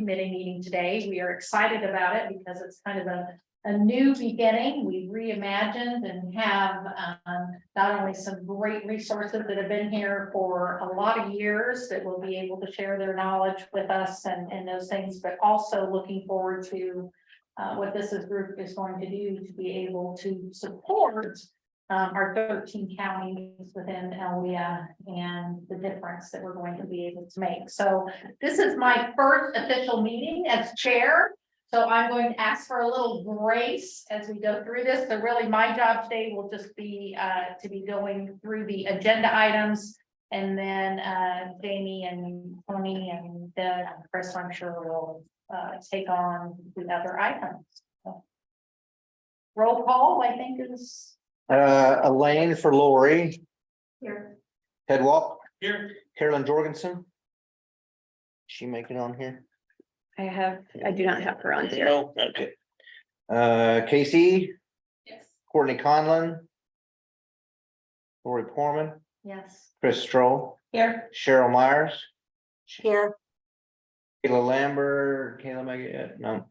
committee meeting today. We are excited about it because it's kind of a new beginning. We reimagined and have not only some great resources that have been here for a lot of years that will be able to share their knowledge with us and those things, but also looking forward to what group is going to do to be able to support our 13 counties within LWIA and the difference that we're going to be able to make. So this is my first official meeting as chair. So I'm going to ask for a little grace as we go through this. So really my job today will just be to be going through the agenda items, and then Jamie and Tony and Doug and Chris, I'm sure will take on the other items. So, roll call, I think is Elaine for Lori. here. Ted Walk. Here. Carolyn Jorgensen. She make it on here? I do not have her on here. No, okay. Casey, Yes. Courtney Conlon. Lori Porman, Yes. Chris Stroll, Here. Cheryl Myers, Here. Kayla Lambert, no.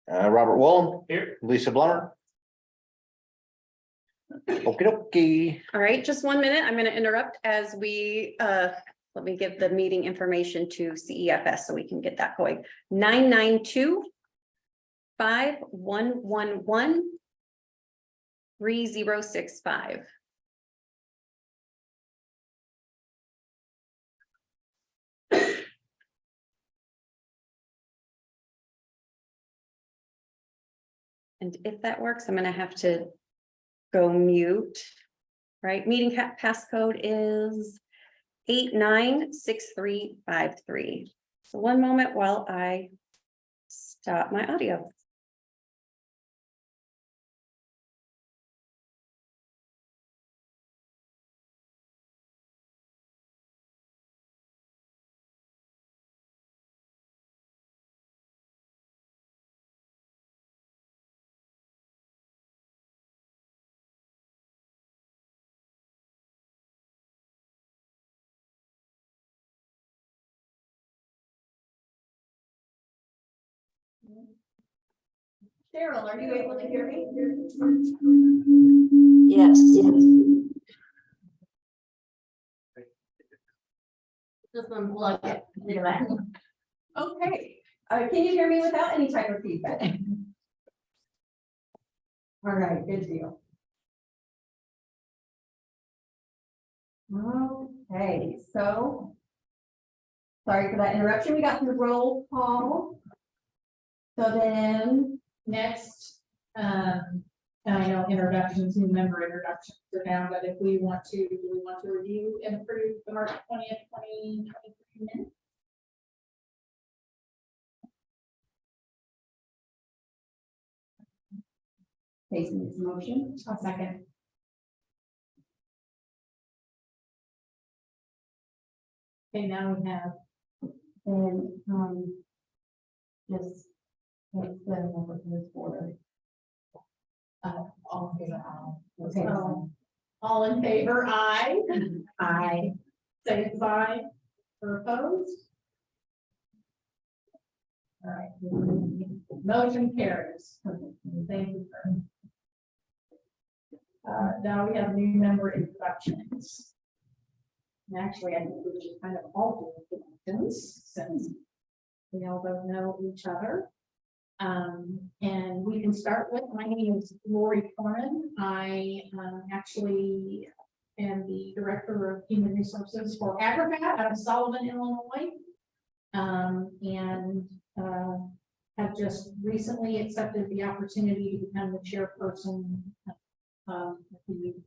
Robert Woolen. Here. Lisa Blummer. Okie dokie. All right, just 1 minute. I'm going to interrupt as we let me give the meeting information to CEFS so we can get that going. 992-5111-3065. And if that works, I'm going to have to go mute. Right, meeting passcode is 896353. So 1 moment while I stop my audio. Cheryl, are you able to hear me? Yes. Just unplug it. Okay, can you hear me without any type of feedback? All right, good deal. Okay, so sorry for that interruption. We got the roll call. So then Next, and I know introductions, new member introductions are down, but if we want to, do we want to review and approve the March 20th, 2023 minutes? facing this motion. A second. Okay, now we have, And just take the number for this order. all in favor, aye. Okay. All in favor, aye. Aye. Say aye or opposed. All right. Motion carries. Thank you. Now we have new member introductions. And actually, I think we should kind of alter the introductions since we all don't know each other. And we can start with, my name is Lori Porman. I actually am the Director of Human Resources for Agricat out of Sullivan, Illinois. And have just recently accepted the opportunity to become the chairperson of the meeting.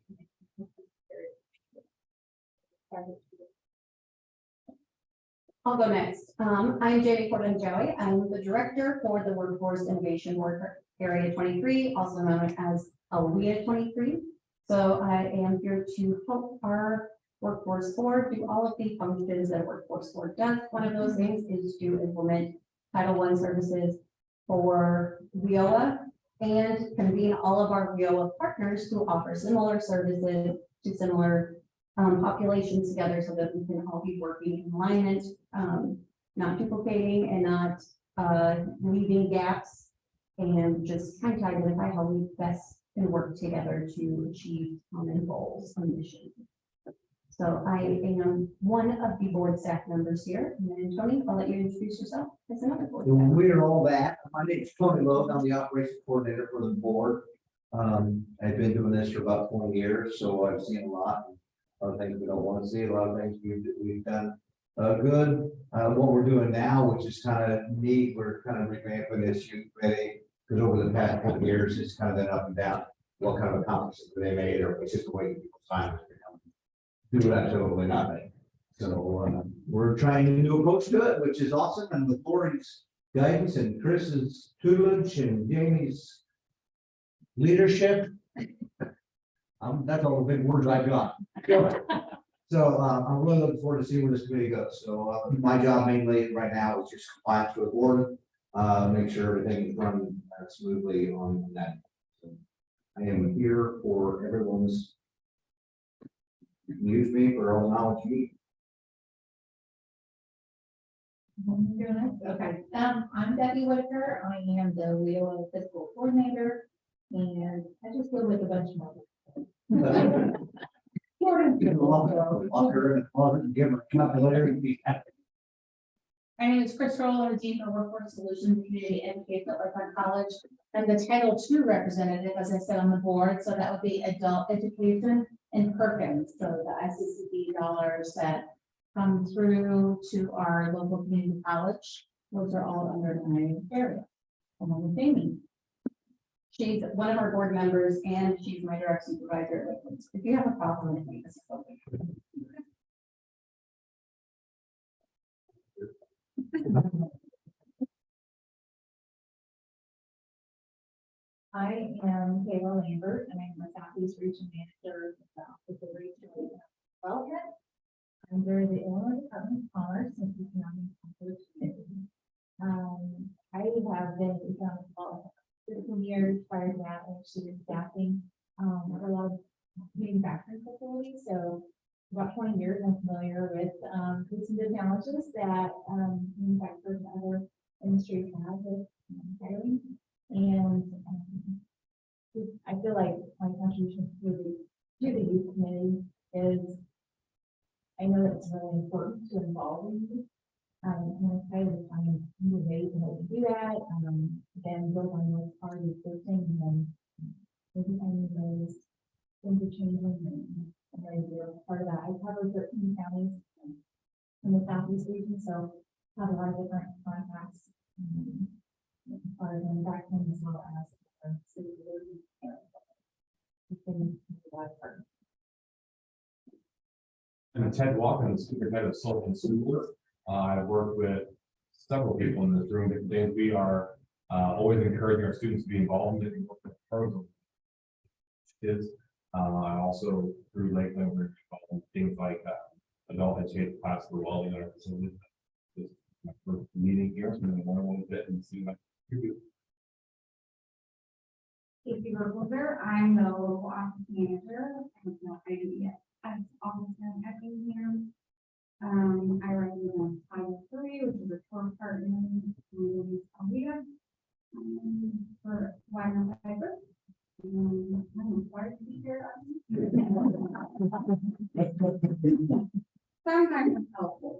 I'll go next. I'm Jamie Portman-Joey. I'm the director for the Workforce Innovation Work Area 23, also known as LWIA 23. So I am here to help our Workforce Board do all of the functions that a Workforce Board does. One of those things is to implement Title I services for WIOA and convene all of our WIOA partners who offer similar services to similar populations together so that we can all be working in alignment, not duplicating and not leaving gaps, and just kind of identify how we best can work together to achieve common goals and mission. So I am one of the board staff members here, and then Tony, I'll let you introduce yourself as another board. So staff. we are all that. My name is Tony Lowe. I'm the operations coordinator for the board. I've been doing this for about 20 years, so I've seen a lot of things we don't want to see, a lot of things we've done good. What we're doing now, which is kind of neat, we're kind of revamping this youth committee, because over the past 20 years, it's kind of been up and down. What kind of accomplishments they made, or it's just the way people's time has become. Do absolutely nothing. So we're trying a new approach to it, which is awesome, and with Lori's guidance and Chris's tutelage and Jamie's leadership. That's all the big words I've got. So I'm really looking forward to seeing where this committee goes. So my job mainly right now is just compliance with board, make sure everything is running smoothly on that. So I am here for everyone's. You can use me for all knowledge you need. Okay, I'm Debbie Whitaker. I am the LWIA fiscal coordinator, and I just live with a bunch of others. Give her popularity. My name is Chris Roll, I'm the Dean of Workforce Solutions Community Education at Lakeland College. I'm the Title II representative, as I said, on the board, so that would be adult education and Perkins, so the ICCD dollars that come through to our local community college. Those are all under my area, along with Amy. She's one of our board members, and she's my direct supervisor at Lakeland. If you have a problem with me, this is okay. I am Kayla Lambert, and I'm the Southeast Region Manager with the Regional Development under the Illinois Department of Commerce and Economic Opportunity. I have been in economic development for 15 years. Prior to that, I actually was staffing a lot of manufacturing facilities. So about 20 years, I'm familiar with some of the challenges that manufacturers and other industries have with hiring. And I feel like my contribution to the youth committee is, I know that it's really important to involve youth. I'm excited to find new ways in how to do that. Then build on what's already existing, and then maybe finding those interchanging and very part of that. I cover 13 counties in the Southeast region, so have a lot of different contacts. As far as manufacturing as well as city. I'm Ted Walken, superintendent of Sullivan School. I work with several people in this room. Different things. We are always encouraging our students to be involved in programs. Kids. I also through Lakeland, we're involved in things like adult education class for welding in our facility. This is my first meeting here, so I'm going to learn a little bit and see what you do. If you remember, I'm the local office manager. I don't know if I do yet. As office manager here. I run the Title III, which is a core partner in LWIA. For Wyoming Fiber. I'm required to be here. Sometimes it's helpful.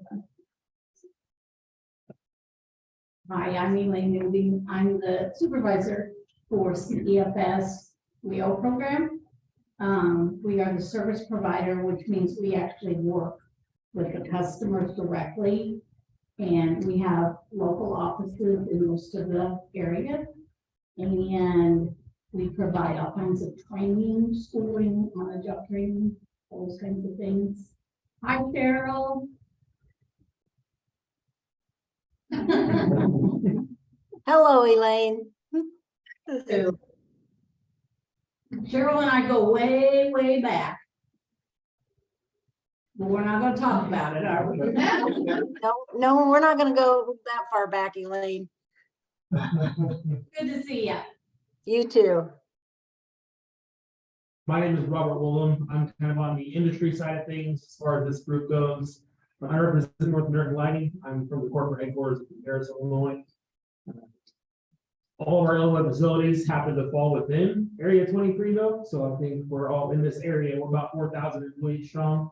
Hi, I'm Elaine Newby. I'm the supervisor for CEFS LEO program. We are the service provider, which means we actually work with the customers directly. And we have local offices in most of the area. And we provide all kinds of training, schooling, on-the-job training, those kinds of things. Hi, Cheryl. Hello, Elaine. So, Cheryl and I go way, way back. But we're not gonna talk about it, are we? No, we're not gonna go that far back, Elaine. Good to see you. You too. My name is Robert Woolham. I'm kind of on the industry side of things as far as this group goes. I represent North American Lighting. I'm from the corporate headquarters in Paris, Illinois. All of our LWIA facilities happen to fall within Area 23 though, so I think we're all in this area, we're about 4,000 employees strong.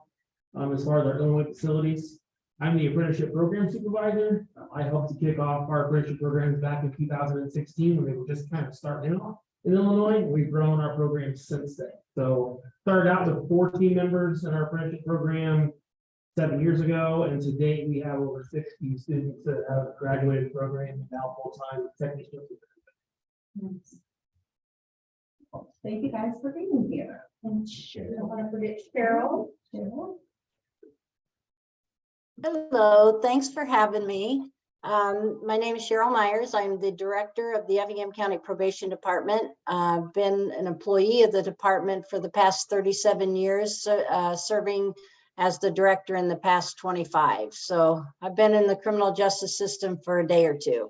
As far as our LWIA facilities, I'm the apprenticeship program supervisor. I helped to kick off our apprenticeship programs back in 2016 when they were just kind of starting off in Illinois. We've grown our programs since then. So started out with 14 members in our apprenticeship program 7 years ago, and to date we have over 60 students that have graduated the program and now full-time technicians. Thank you guys for being here. And I don't want to forget Cheryl. Hello, thanks for having me. My name is Cheryl Myers. I'm the director of the Effingham County Probation Department. I've been an employee of the department for the past 37 years, serving as the director in the past 25. So I've been in the criminal justice system for a day or two.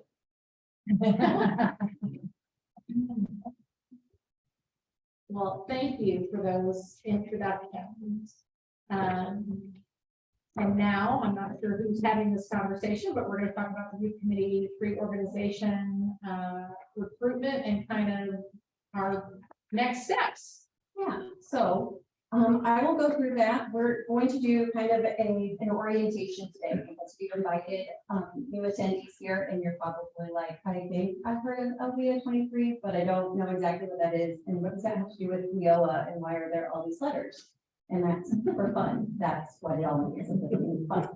Well, thank you for those introductions. And now, I'm not sure who's having this conversation, but we're going to talk about the youth committee reorganization, recruitment, and kind of our next steps. Yeah, so I will go through that. We're going to do kind of an orientation today because we invited new attendees here, and you're probably like, I think I've heard of LWIA 23, but I don't know exactly what that is. And what does that have to do with WIA, and why are there all these letters? And that's for fun. That's what it all means. It's fun.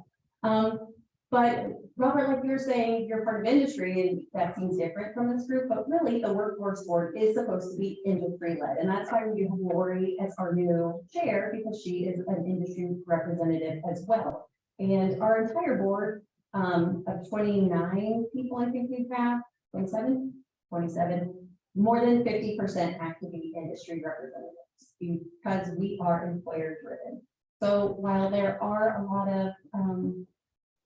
But Robert, like you're saying, you're part of industry, and that seems different from this group, but really the workforce board is supposed to be industry led. And that's why we have Lori as our new chair, because she is an industry representative as well. And our entire board of 29 people, I think we have 27, more than 50% have to be industry representatives because we are employer driven. So while there are a lot of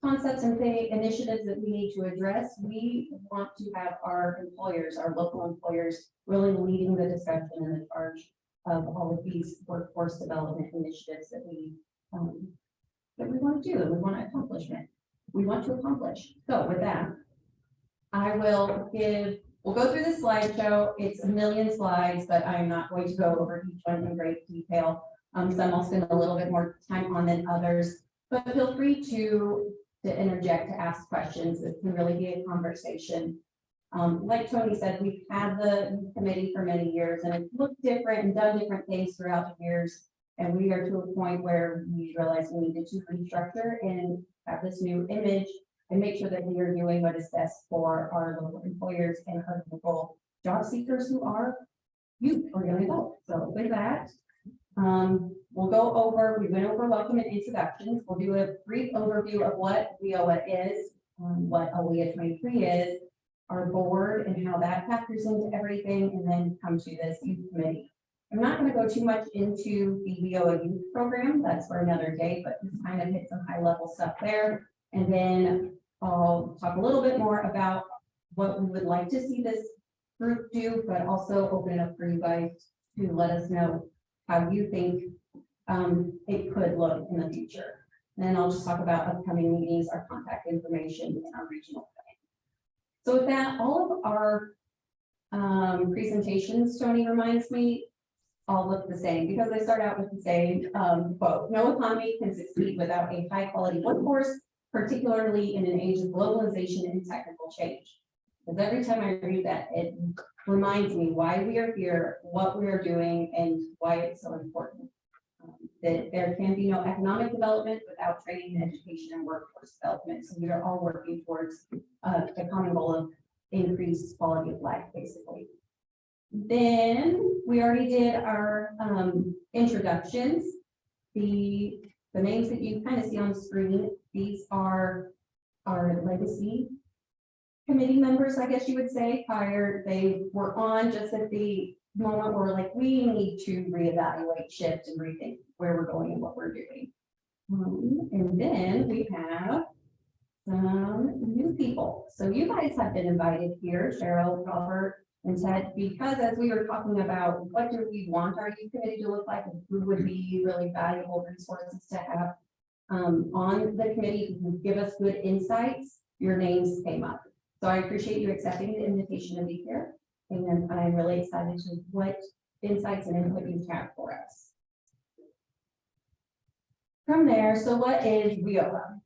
concepts and initiatives that we need to address, we want to have our employers, our local employers, really leading the discussion and the charge of all of these workforce development initiatives that we want to do and we want to accomplish. So with that, we'll go through the slideshow. It's a million slides, but I'm not going to go over each one in great detail. Some I'll spend a little bit more time on than others, but feel free to interject, to ask questions. It can really be a conversation. Like Tony said, we've had the committee for many years, and it's looked different and done different things throughout the years. And we are to a point where we realize we needed to restructure and have this new image and make sure that we are doing what is best for our local employers and our local job seekers who are youth or young adults. So with that, we went over welcome and introductions. We'll do a brief overview of what WIA is, what LWIA 23 is, our board and how that factors into everything, and then come to this youth committee. I'm not going to go too much into the WIA youth program. That's for another day, but just kind of hit some high level stuff there. And then I'll talk a little bit more about what we would like to see this group do, but also open it up for you guys to let us know how you think it could look in the future. And then I'll just talk about upcoming meetings, our contact information, and our regional plan. So with that, all of our presentations, Tony reminds me, all look the same because they start out with the same quote. No economy can succeed without a high quality workforce, particularly in an age of globalization and technical change. Because every time I read that, it reminds me why we are here, what we are doing, and why it's so important. That there can be no economic development without training, education, and workforce development. So we are all working towards the common goal of increased quality of life, basically. Then we already did our introductions. The names that you kind of see on the screen, these are our legacy committee members, I guess you would say. They were on just at the moment where like we need to reevaluate, shift, and rethink where we're going and what we're doing. And then we have some new people. So you guys have been invited here, Cheryl, Robert, and Ted, because as we were talking about what do we want our youth committee to look like and who would be really valuable resources to have on the committee who give us good insights, your names came up. So I appreciate you accepting the invitation to be here, and I'm really excited to what insights and input you have for us. From there, so what is WIOA?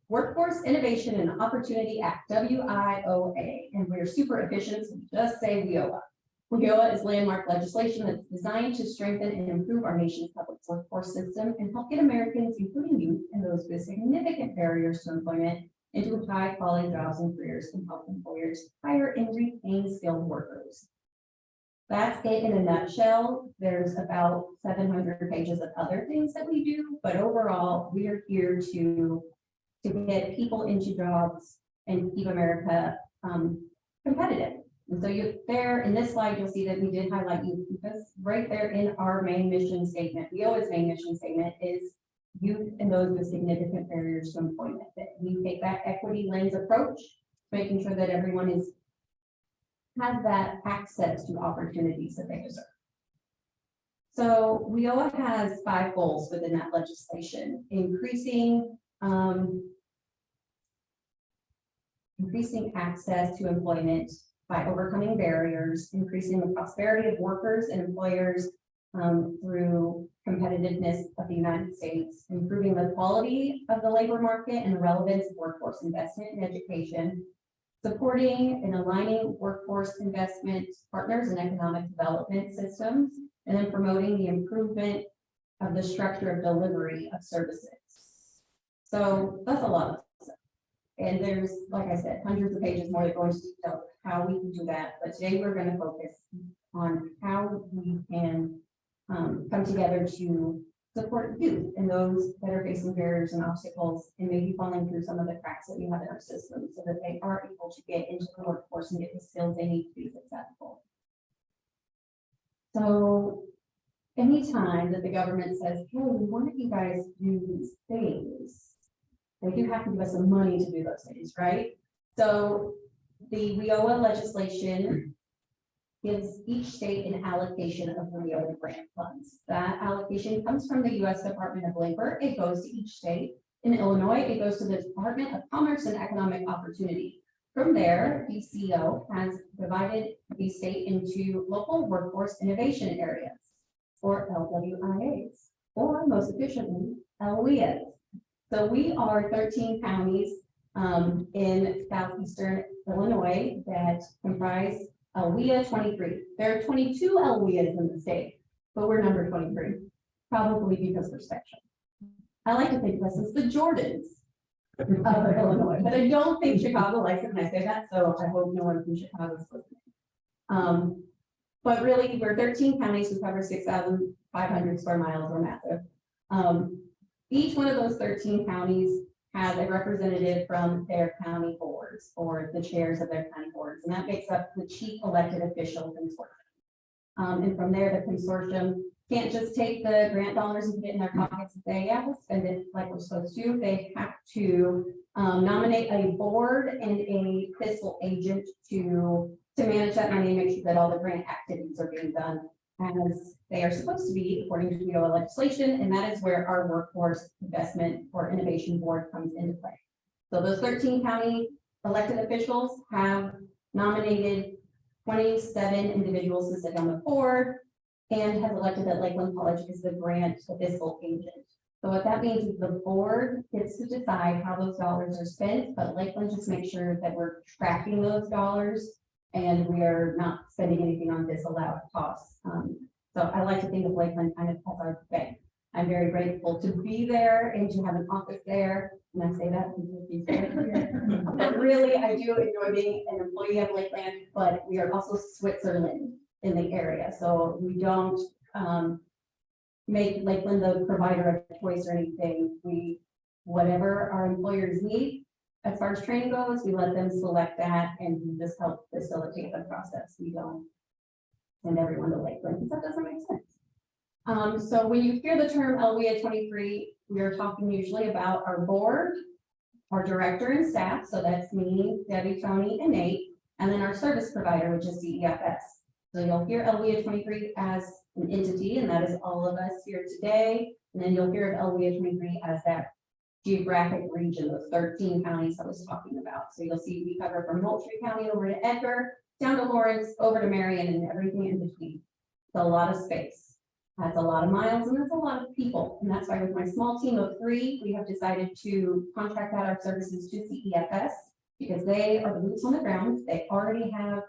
Workforce Innovation and Opportunity Act, WIOA, and we're super efficient, so just say WIOA. WIOA is landmark legislation that's designed to strengthen and improve our nation's public workforce system and help get Americans, including youth, and those with significant barriers to employment, into high-quality jobs and careers, and help employers hire and retain skilled workers. That's it in a nutshell. There's about 700 pages of other things that we do, but overall, we are here to get people into jobs and keep America competitive. And so you there in this slide, you'll see that we did highlight youth, because right there in our main mission statement, WIOA's main mission statement is youth and those with significant barriers to employment. That we take that equity lens approach, making sure that everyone has that access to opportunities that they deserve. So WIOA has 5 goals within that legislation: increasing access to employment by overcoming barriers, increasing the prosperity of workers and employers through competitiveness of the United States, improving the quality of the labor market and the relevance of workforce investment in education, supporting and aligning workforce investment partners and economic development systems, and then promoting the improvement of the structure of delivery of services. So that's a lot of stuff. And there's, like I said, hundreds of pages more that go into detail how we can do that. But today we're going to focus on how we can come together to support youth and those that are facing barriers and obstacles and maybe falling through some of the cracks that we have in our system, so that they are able to get into the workforce and get the skills they need to be successful. So anytime that the government says, hey, we want you guys to do these things, they do have to give us some money to do those things, right? So the WIOA legislation gives each state an allocation of the WIOA grant funds. That allocation comes from the U.S. Department of Labor. It goes to each state. In Illinois, it goes to the Department of Commerce and Economic Opportunity. From there, DCO has divided the state into local workforce innovation areas, or LWIAs, or most efficiently, LWIAs. So we are 13 counties in southeastern Illinois that comprise LWIA 23. There are 22 LWIAs in the state, but we're number 23, probably because we're special. I like to think of us as the Jordans of Illinois, but I don't think Chicago likes it when I say that, so I hope no one from Chicago is listening. But really, we're 13 counties who cover 6,500 square miles. We're massive. Each one of those 13 counties has a representative from their county boards or the chairs of their county boards, and that makes up the chief elected official consortium. And from there, the consortium can't just take the grant dollars and put it in their pockets and say, yeah, we'll spend it like we're supposed to. They have to nominate a board and a fiscal agent to manage that money and make sure that all the grant activities are being done as they are supposed to be according to WIOA legislation, and that is where our Workforce Investment or Innovation Board comes into play. So those 13 county elected officials have nominated 27 individuals to sit on the board and have elected that Lakeland College is the grant fiscal agent. So what that means is the board gets to decide how those dollars are spent, but Lakeland just makes sure that we're tracking those dollars and we are not spending anything on disallowed costs. So I like to think of Lakeland kind of as our bank. I'm very grateful to be there and to have an office there. And I say that because he's there. But really, I do enjoy being an employee of Lakeland, but we are also Switzerland in the area. So we don't make Lakeland the provider of choice or anything. Whatever our employers need, as far as training goes, we let them select that and we just help facilitate the process. We don't send everyone to Lakeland because that doesn't make sense. So when you hear the term LWIA 23, we are talking usually about our board, our director and staff. So that's me, Debbie, Tony, and Nate, and then our service provider, which is CEFS. So you'll hear LWIA 23 as an entity, and that is all of us here today. And then you'll hear of LWIA 23 as that geographic region, those 13 counties I was talking about. So you'll see we cover from Moultrie County over to Edgar, down to Lawrence, over to Marion, and everything in between. It's a lot of space. That's a lot of miles, and that's a lot of people. And that's why with my small team of 3, we have decided to contract out our services to CEFS because they are the boots on the ground. They already have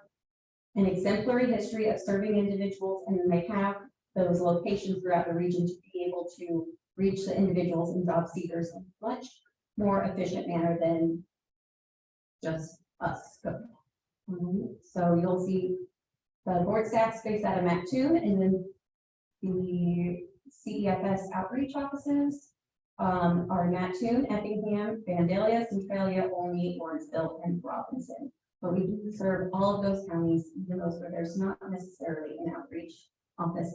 an exemplary history of serving individuals, and then they have those locations throughout the region to be able to reach the individuals and job seekers in a much more efficient manner than just us. So you'll see the board staff space out of Mattoon, and then the CEFS outreach offices are Mattoon, Effingham, Vandalia, Centralia, Olney, Lawrenceville, and Robinson. But we do serve all of those counties, even those where there's not necessarily an outreach office.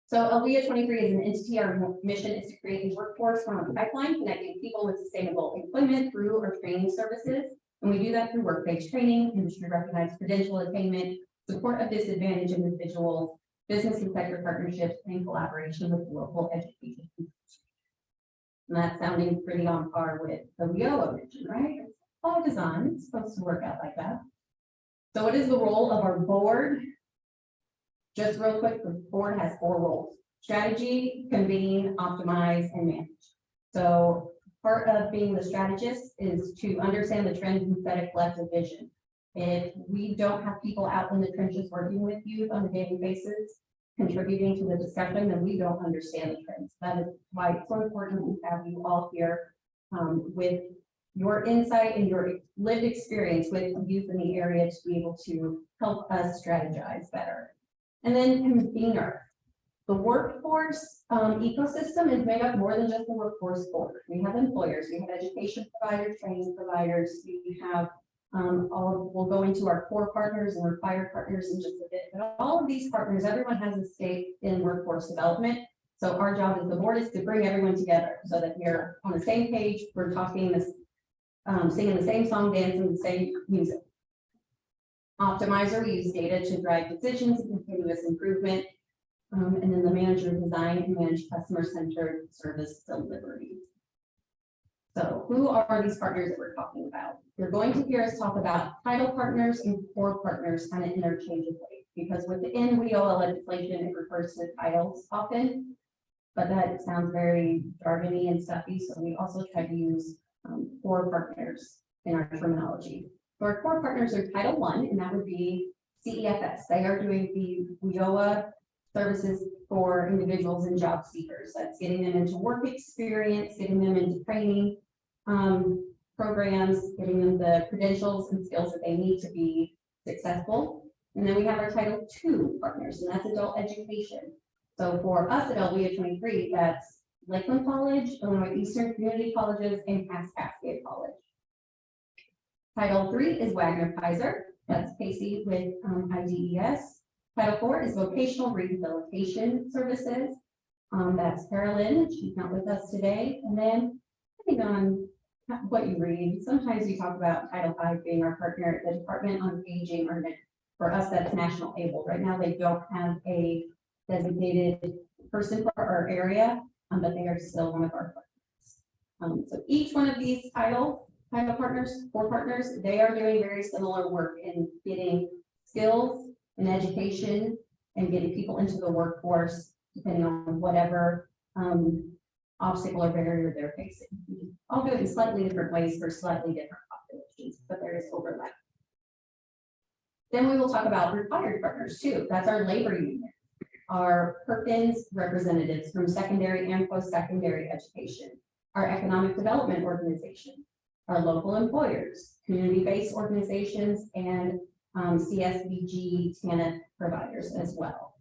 So LWIA 23 is an entity. Our mission is to create a workforce from a pipeline connecting people with sustainable employment through our training services. And we do that through work-based training, industry recognized credential attainment, support of disadvantaged individuals, business and sector partnerships, and collaboration with local education. And that's sounding pretty on par with the WIA mission, right? All design, it's supposed to work out like that. So what is the role of our board? Just real quick, the board has 4 roles: strategy, convene, optimize, and manage. So part of being the strategist is to understand the trends and set a collective vision. If we don't have people out in the trenches working with youth on a daily basis, contributing to the discussion, then we don't understand the trends. That is why it's so important to have you all here with your insight and your lived experience with youth in the area to be able to help us strategize better. And then convener. The workforce ecosystem is made up more than just the workforce board. We have employers, we have education providers, training providers, we have we'll go into our core partners and required partners in just a bit. But all of these partners, everyone has a stake in workforce development. So our job as the board is to bring everyone together so that we're on the same page, we're talking this, singing the same song, dancing the same music. Optimizer, we use data to drive decisions and continuous improvement. And then the manager design and manage customer-centered service delivery. So who are these partners that we're talking about? You're going to hear us talk about title partners and core partners kind of interchangeably, because within WIA legislation, it refers to titles often, but that sounds very jargony and stuffy. So we also try to use core partners in our terminology. So our core partners are Title I, and that would be CEFS. They are doing the WIA services for individuals and job seekers. That's getting them into work experience, getting them into training programs, getting them the credentials and skills that they need to be successful. And then we have our Title II partners, and that's adult education. So for us at LWIA 23, that's Lakeland College, Illinois Eastern Community Colleges, and Cass Cascade College. Title III is Wagner Kaiser. That's Casey with IDES. Title IV is vocational rehabilitation services. That's Carolyn. She's not with us today. And then, depending on what you read, sometimes we talk about Title V being our partner, the Department on Aging, or for us, that's National Able. Right now, they don't have a designated person for our area, but they are still one of our partners. So each one of these title partners, core partners, they are doing very similar work in getting skills and education and getting people into the workforce, depending on whatever obstacle or barrier they're facing. I'll do it in slightly different ways for slightly different populations, but there is overlap. Then we will talk about required partners too. That's our labor union, our Perkins representatives from secondary and post-secondary education, our economic development organization, our local employers, community-based organizations, and CSVG TANF providers as well.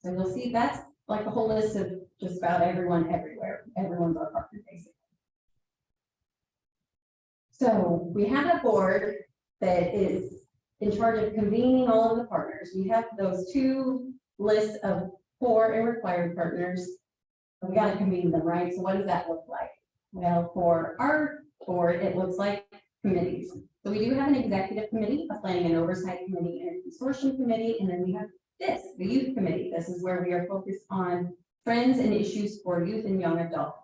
So you'll see that's like a whole list of just about everyone everywhere. Everyone's our partner basically. So we have a board that is in charge of convening all of the partners. We have those 2 lists of core and required partners. We got to convene them, right? So what does that look like? Well, for our board, it looks like committees. So we do have an executive committee, a planning and oversight committee, and a consortium committee, and then we have this, the youth committee. This is where we are focused on trends and issues for youth and young adults.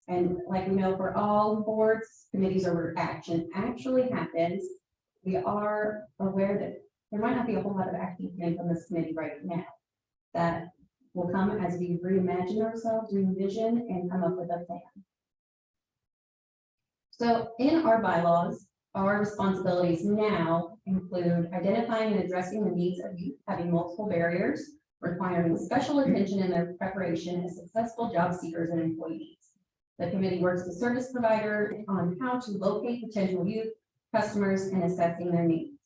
And like we know, for all boards, committees, or where action actually happens, we are aware that there might not be a whole lot of action coming from this committee right now. That will come as we reimagine ourselves, revision, and come up with a plan. So in our bylaws, our responsibilities now include identifying and addressing the needs of youth having multiple barriers, requiring special attention in their preparation as successful job seekers and employees. The committee works with service provider on how to locate potential youth customers and assessing their needs.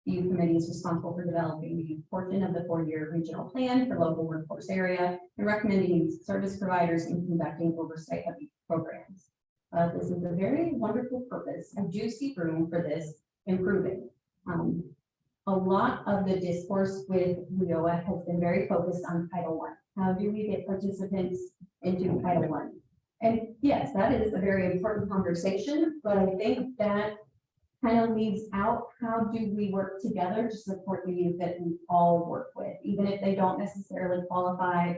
The youth committee is responsible for developing the youth portion of the 4-year regional plan for local workforce area and recommending youth service providers and conducting oversight of youth programs. This is a very wonderful purpose. I do see room for this improving. A lot of the discourse with WIA has been very focused on Title I. How do we get participants into Title I? And yes, that is a very important conversation, but I think that kind of leaves out how do we work together to support the youth that we all work with, even if they don't necessarily qualify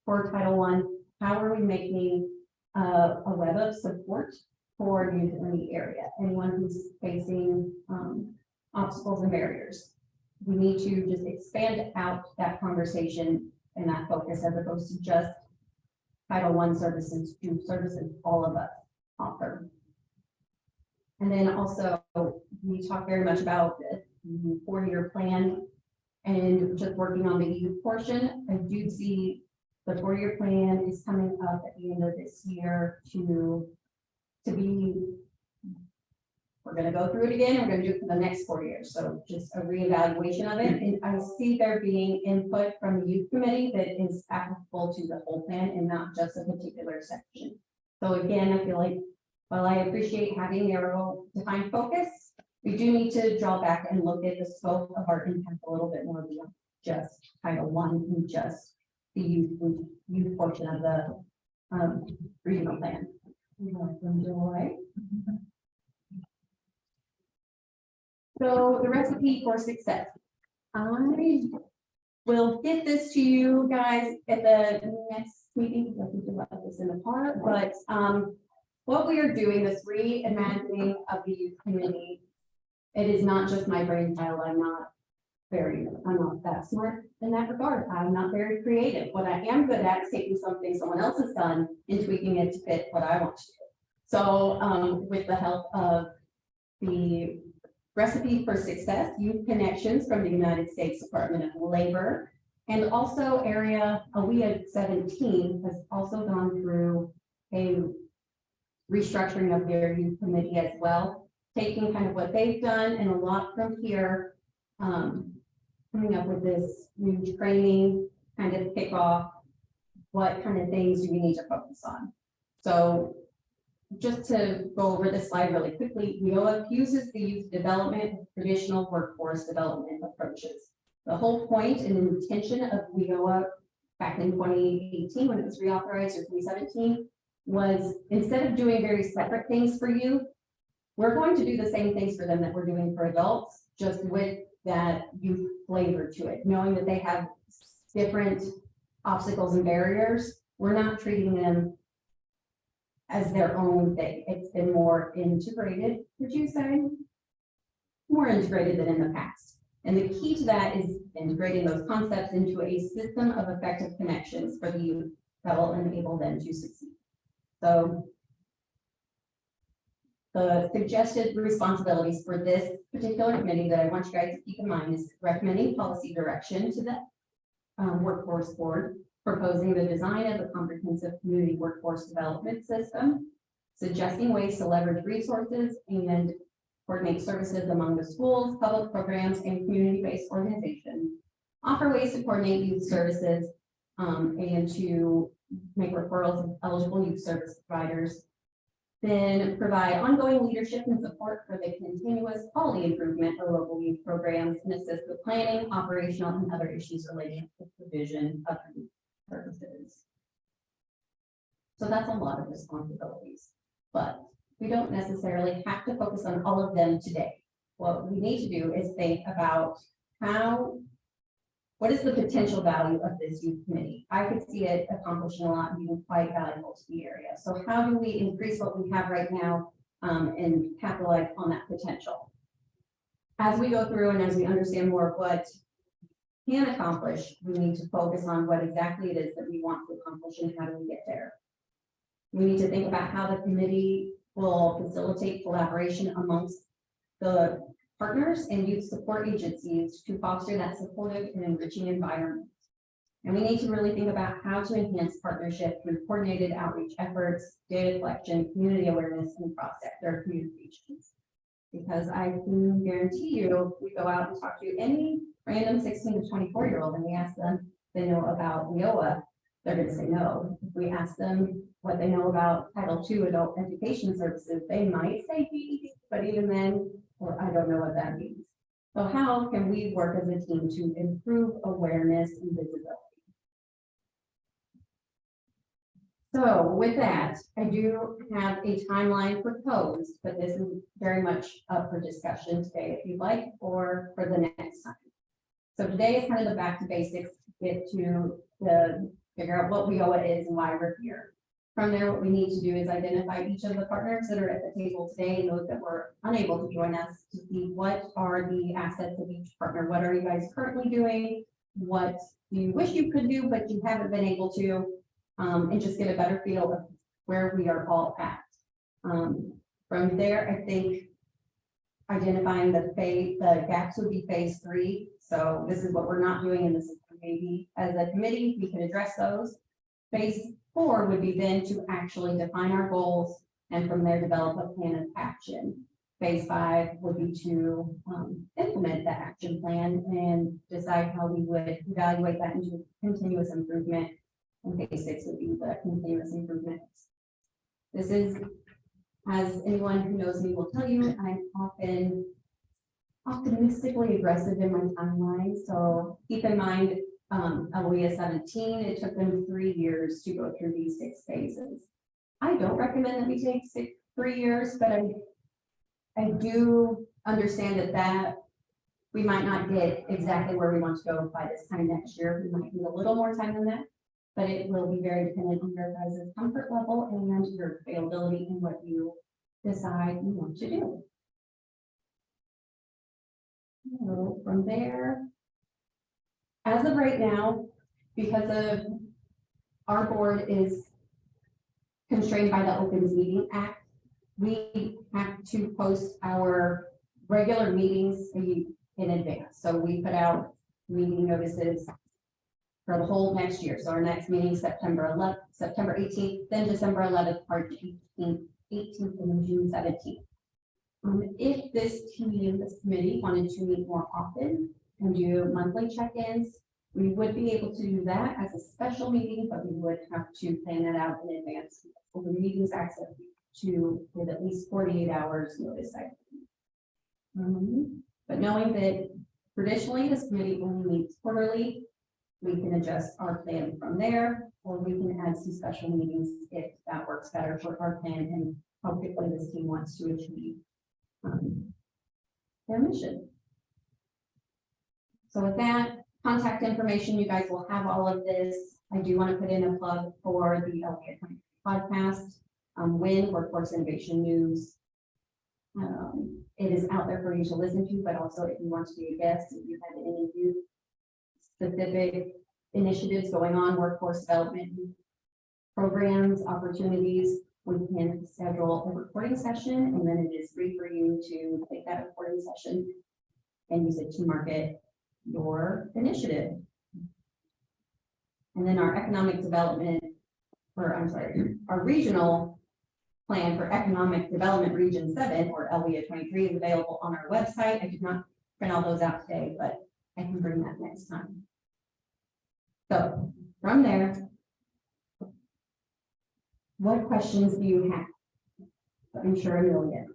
for Title I. How are we making a web of support for youth in the area? Anyone who's facing obstacles and barriers. We need to just expand out that conversation and that focus as opposed to just Title I services to services all of us offer. And then also we talk very much about the 4-year plan and just working on the youth portion. I do see the 4-year plan is coming up at the end of this year to be, we're going to go through it again. We're going to do it for the next 4 years. So just a reevaluation of it. And I see there being input from the youth committee that is applicable to the whole plan and not just a particular section. So again, I feel like while I appreciate having narrow defined focus, we do need to draw back and look at the scope of our impact a little bit more beyond just Title I and just the youth portion of the regional plan. So the recipe for success. I will get this to you guys at the next meeting. I can do this in the part, but what we are doing, this reimagining of the youth community, it is not just my brainchild. I'm not that smart in that regard. I'm not very creative. What I am good at is taking something someone else has done and tweaking it to fit what I want to do. So with the help of the Recipe for Success, Youth Connections from the United States Department of Labor, and also LWIA 17 has also gone through a restructuring of their youth committee as well, taking kind of what they've done and a lot from here, coming up with this new training kind of kickoff. What kind of things do we need to focus on? So just to go over this slide really quickly, WIA uses the youth development traditional workforce development approaches. The whole point and intention of WIA back in 2018 when it was reauthorized, or 2017, was instead of doing very separate things for youth, we're going to do the same things for them that we're doing for adults, just with that youth flavor to it, knowing that they have different obstacles and barriers. We're not treating them as their own thing. It's been more integrated, would you say? More integrated than in the past. And the key to that is integrating those concepts into a system of effective connections for the youth that will enable them to succeed. So the suggested responsibilities for this particular committee that I want you guys to keep in mind is recommending policy direction to the workforce board, proposing the design of a comprehensive community workforce development system, suggesting ways to leverage resources and coordinate services among the schools, public programs, and community-based organizations, offer ways to coordinate youth services, and to make referrals of eligible youth service providers, then provide ongoing leadership and support for the continuous quality improvement of local youth programs, and assist with planning, operational, and other issues related to the provision of youth services. So that's a lot of responsibilities, but we don't necessarily have to focus on all of them today. What we need to do is think about how what is the potential value of this youth committee? I could see it accomplishing a lot and being quite valuable to the area. So how do we increase what we have right now and capitalize on that potential? As we go through and as we understand more of what can accomplish, we need to focus on what exactly it is that we want to accomplish and how do we get there. We need to think about how the committee will facilitate collaboration amongst the partners and youth support agencies to foster that supportive and enriching environment. And we need to really think about how to enhance partnership through coordinated outreach efforts, data collection, community awareness, and cross-sector communications. Because I can guarantee you, if we go out and talk to any random 16 to 24-year-old and we ask them if they know about LWIA, they're going to say no. If we ask them what they know about Title II adult education services, they might say PED, but even then, or I don't know what that means. So how can we work as a team to improve awareness and visibility? So with that, I do have a timeline proposed, but this is very much up for discussion today if you'd like, or for the next time. So today is kind of the back to basics, get to figure out what WIA is and why we're here. From there, what we need to do is identify each of the partners that are at the table today and those that were unable to join us to see what are the assets of each partner. What are you guys currently doing? What do you wish you could do, but you haven't been able to? And just get a better feel of where we are all at. From there, I think identifying the gaps would be phase 3. So this is what we're not doing, and this is maybe as a committee we can address those. Phase 4 would be then to actually define our goals and from there develop a plan of action. Phase 5 would be to implement that action plan and decide how we would evaluate that into continuous improvement. And phase 6 would be the continuous improvement. This is, as anyone who knows me will tell you, I'm often optimistically aggressive in my timeline. So keep in mind, LWIA 17, it took them 3 years to go through these 6 phases. I don't recommend that we take 3 years, but I do understand that we might not get exactly where we want to go by this time next year. We might need a little more time than that. But it will be very dependent on your guys' comfort level and your availability and what you decide you want to do. So from there, as of right now, because of our board is constrained by the Opens Meeting Act, we have to post our regular meetings in advance. So we put out meeting notices for the whole next year. So our next meeting, September 18th, then December 11th, March 18th, and June 17th. If this committee wanted to meet more often and do monthly check-ins, we would be able to do that as a special meeting, but we would have to plan that out in advance. For the meetings access to with at least 48 hours notice. But knowing that traditionally this committee only meets quarterly, we can adjust our plan from there, or we can add some special meetings if that works better for our plan and how quickly this team wants to achieve their mission. So with that contact information, you guys will have all of this. I do want to put in a plug for the LWIA podcast, WIN, Workforce Innovation News. It is out there for you to listen to, but also if you want to be a guest, if you have any youth specific initiatives going on, workforce development programs, opportunities, we can schedule a recording session, and then it is free for you to take that recording session and use it to market your initiative. And then our economic development, or I'm sorry, our regional plan for economic development region 7 or LWIA 23 is available on our website. I did not print all those out today, but I can bring that next time. So from there, what questions do you have? I'm sure a million.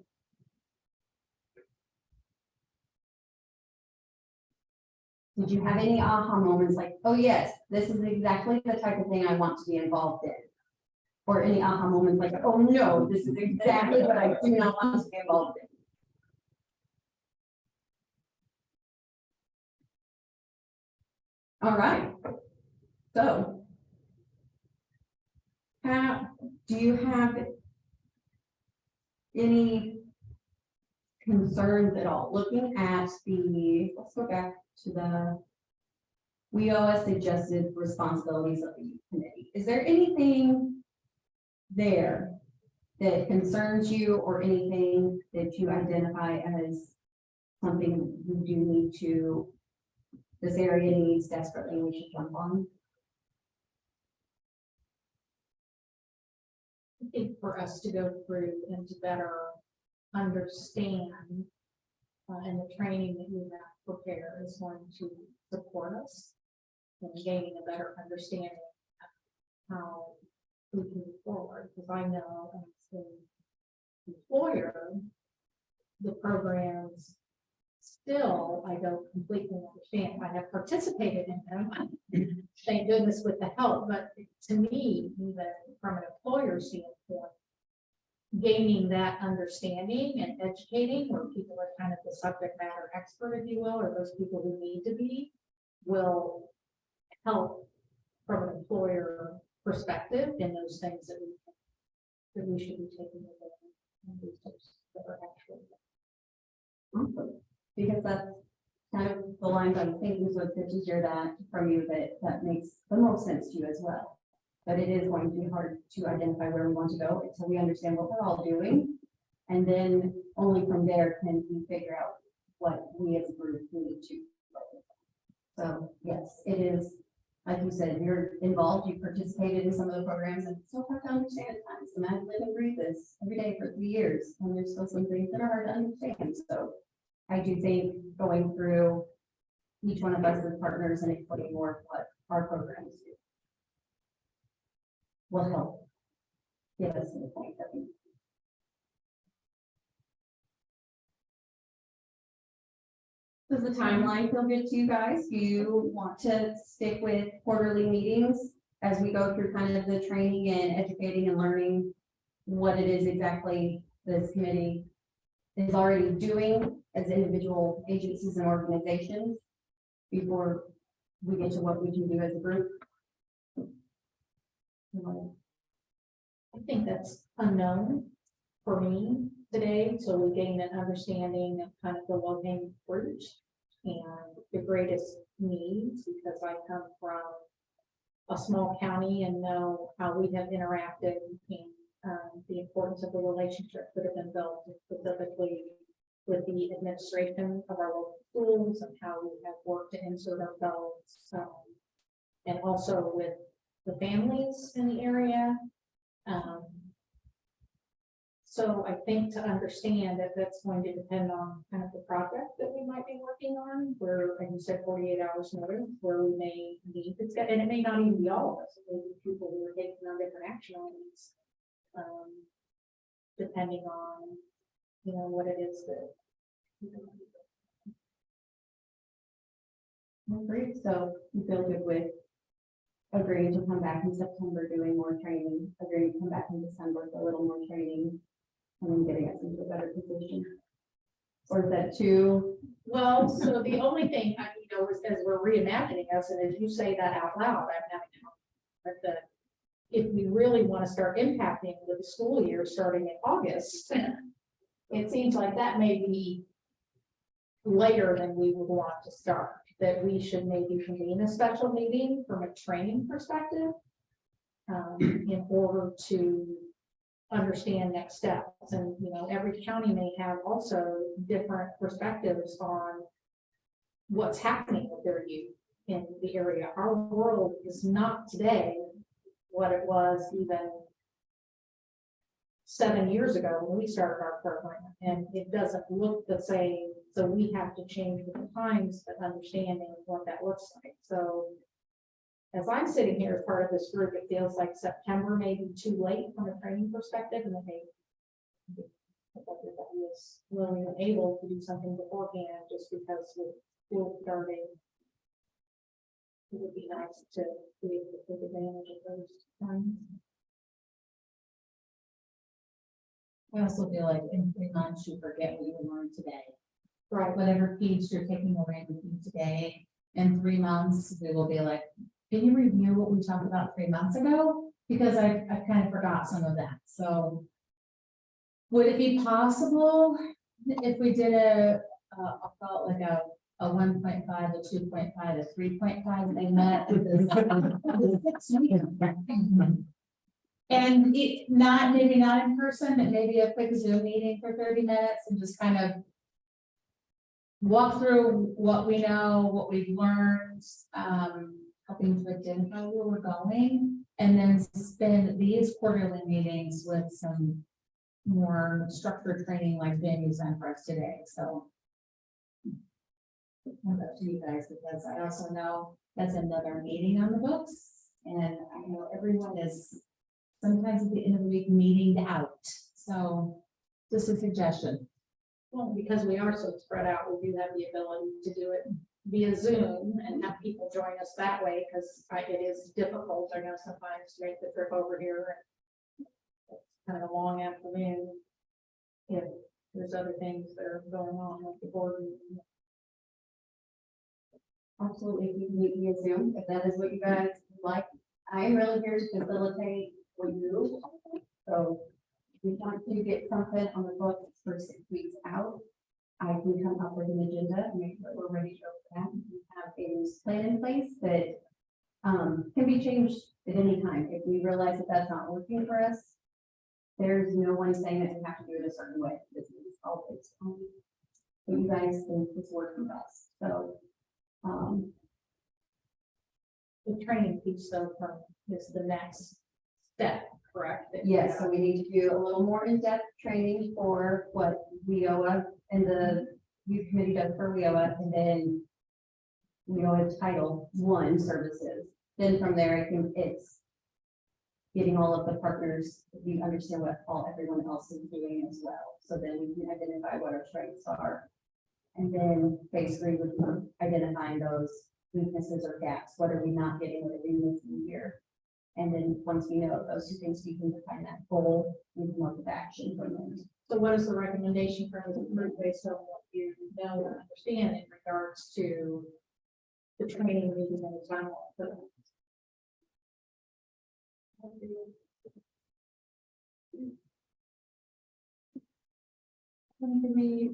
Did you have any aha moments like, oh yes, this is exactly the type of thing I want to be involved in? Or any aha moments like, oh no, this is exactly what I do not want to be involved in? All right. So. Do you have any concerns at all? Looking at let's go back to the WIA suggested responsibilities of the youth committee. Is there anything there that concerns you or anything that you identify as something we do need to, this area needs desperately, we should jump on? I think for us to go through and to better understand, and the training that we have prepared is going to support us in gaining a better understanding of how we can move forward. Because I know as an employer, the programs still, I don't completely understand. I have participated in them, thank goodness with the help, but to me, even from an employer standpoint, gaining that understanding and educating where people are kind of the subject matter expert, if you will, or those people who need to be, will help from an employer perspective in those things that we should be taking advantage of that are actually. Because that's kind of the lines I'm thinking, so it's good to hear that from you, that makes the most sense to you as well. But it is going to be hard to identify where we want to go until we understand what we're all doing. And then only from there can we figure out what we as a group need to. So yes, it is, like you said, you're involved, you participated in some of the programs, and it's so hard to understand at times. The man live and breathe this every day for 3 years, and there's still some things that are hard to understand. So I do think going through each one of us as partners and explaining more what our programs do will help get us to the point that we. Does the timeline feel good to you guys? Do you want to stick with quarterly meetings as we go through kind of the training and educating and learning what it is exactly this committee is already doing as individual agencies and organizations before we get to what we can do as a group? I think that's unknown for me today, so we gain an understanding of kind of the low-hanging fruit and the greatest needs, because I come from a small county and know how we have interacted and the importance of the relationships that have been built, specifically with the administration of our local schools and how we have worked to insert ourselves, and also with the families in the area. So I think to understand that that's going to depend on kind of the project that we might be working on, where, like you said, 48 hours notice, where we may need to get, and it may not even be all of us, it may be people who are taking on different action items, depending on, you know, what it is that. Great, so you feel good with agreeing to come back in September doing more training, agreeing to come back in December with a little more training, and then getting us into a better position? Or is that too? Well, so the only thing, you know, is as we're reimagining us, and as you say that out loud, I'm having to, but if we really want to start impacting with the school year starting in August, it seems like that may be later than we would want to start, that we should maybe convene a special meeting from a training perspective, in order to understand next steps. And, you know, every county may have also different perspectives on what's happening with their youth in the area. Our world is not today what it was even 7 years ago when we started our program, and it doesn't look the same. So we have to change with the times, but understanding what that looks like. So as I'm sitting here as part of this group, it feels like September may be too late from a training perspective, and that everybody is willing and able to do something beforehand, just because with school starting, it would be nice to be able to take advantage of those times. I also feel like in 3 months you forget what you learned today. Right. Whatever piece you're taking away with you today, in 3 months, we will be like, can you review what we talked about 3 months ago? Because I kind of forgot some of that, so. Would it be possible if we did I'll call it like a 1.5, a 2.5, a 3.5, and they met with this. And it not, maybe not in person, but maybe a quick Zoom meeting for 30 minutes and just kind of walk through what we know, what we've learned, helping to identify where we're going, and then spend these quarterly meetings with some more structured training like Jamie's done for us today, so. I'll up to you guys, because I also know that's another meeting on the books, and I know everyone is sometimes at the end of the week meeting out, so just a suggestion. Well, because we are so spread out, we do have the ability to do it via Zoom and have people join us that way, because it is difficult, I know sometimes to make the trip over here. It's kind of a long afternoon. If there's other things that are going on with the board meeting. Absolutely, we can meet via Zoom, if that is what you guys like. I am really here to facilitate what you do. So if we want to get something on the books for 6 weeks out, I can come up with an agenda and make sure we're ready to go for that. We have a loose plan in place that can be changed at any time. If we realize that that's not working for us, there's no one saying that we have to do it a certain way. This is all based on what you guys think is working best. So The training piece though is the next step, correct? That you yes, have. so we need to do a little more in-depth training for what WIA and the youth committee does for WIA, and then WIA Title I services. Then from there, it's getting all of the partners, we understand what everyone else is doing as well. So then we can identify what our strengths are. And then basically we're identifying those weaknesses or gaps. What are we not getting? What are we missing here? And then once we know those two things, we can define that goal and come up with action from them. So what is the recommendation from the group based on what you know and understand in regards to the training meeting and the time? Maybe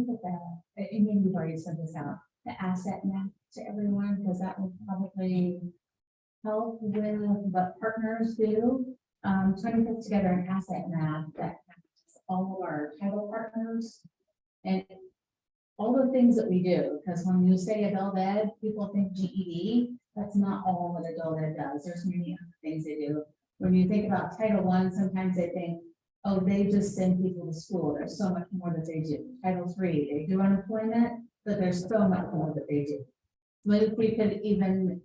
with that, I mean, we've already sent this out, the asset map to everyone, because that will probably help with what partners do. Trying to put together an asset map that has all of our title partners and all the things that we do, because when you say adult ed, people think GED. That's not all what adult ed does. There's many other things they do. When you think about Title I, sometimes they think, oh, they just send people to school. There's so much more that they do. Title III, they do unemployment, but there's so much more that they do. But if we could even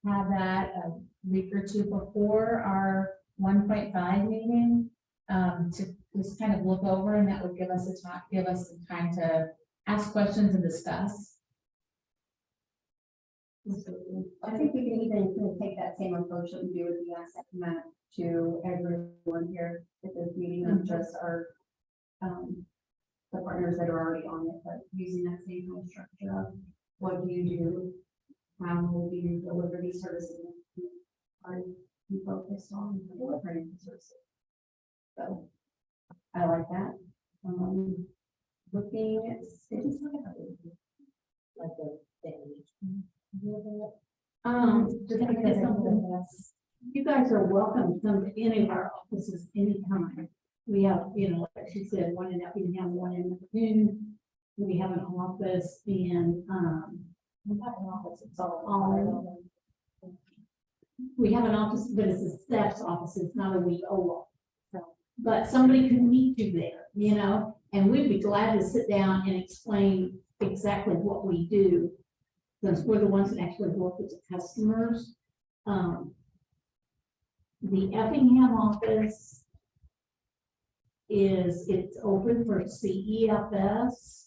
have that a week or two before our 1.5 meeting, to just kind of look over, and that would give us some time to ask questions and discuss. I think we can even kind of take that same approach that we do with the asset map to everyone here at this meeting, not just our the partners that are already on it, but using that same kind of structure of what do you do, how will you deliver these services, are you focused on delivering the services. So I like that. Looking at cities, like the Just because something that's, You guys are welcome to come to any of our offices anytime. We have, like she said, one in Effingham, one in June. We have an office in, We have an office, it's all. we have an office, but it's a staff's office. It's not a WIA office. So, but somebody could meet you there, and we'd be glad to sit down and explain exactly what we do. Since we're the ones that actually work with the customers. The Effingham office it's open for CEFS.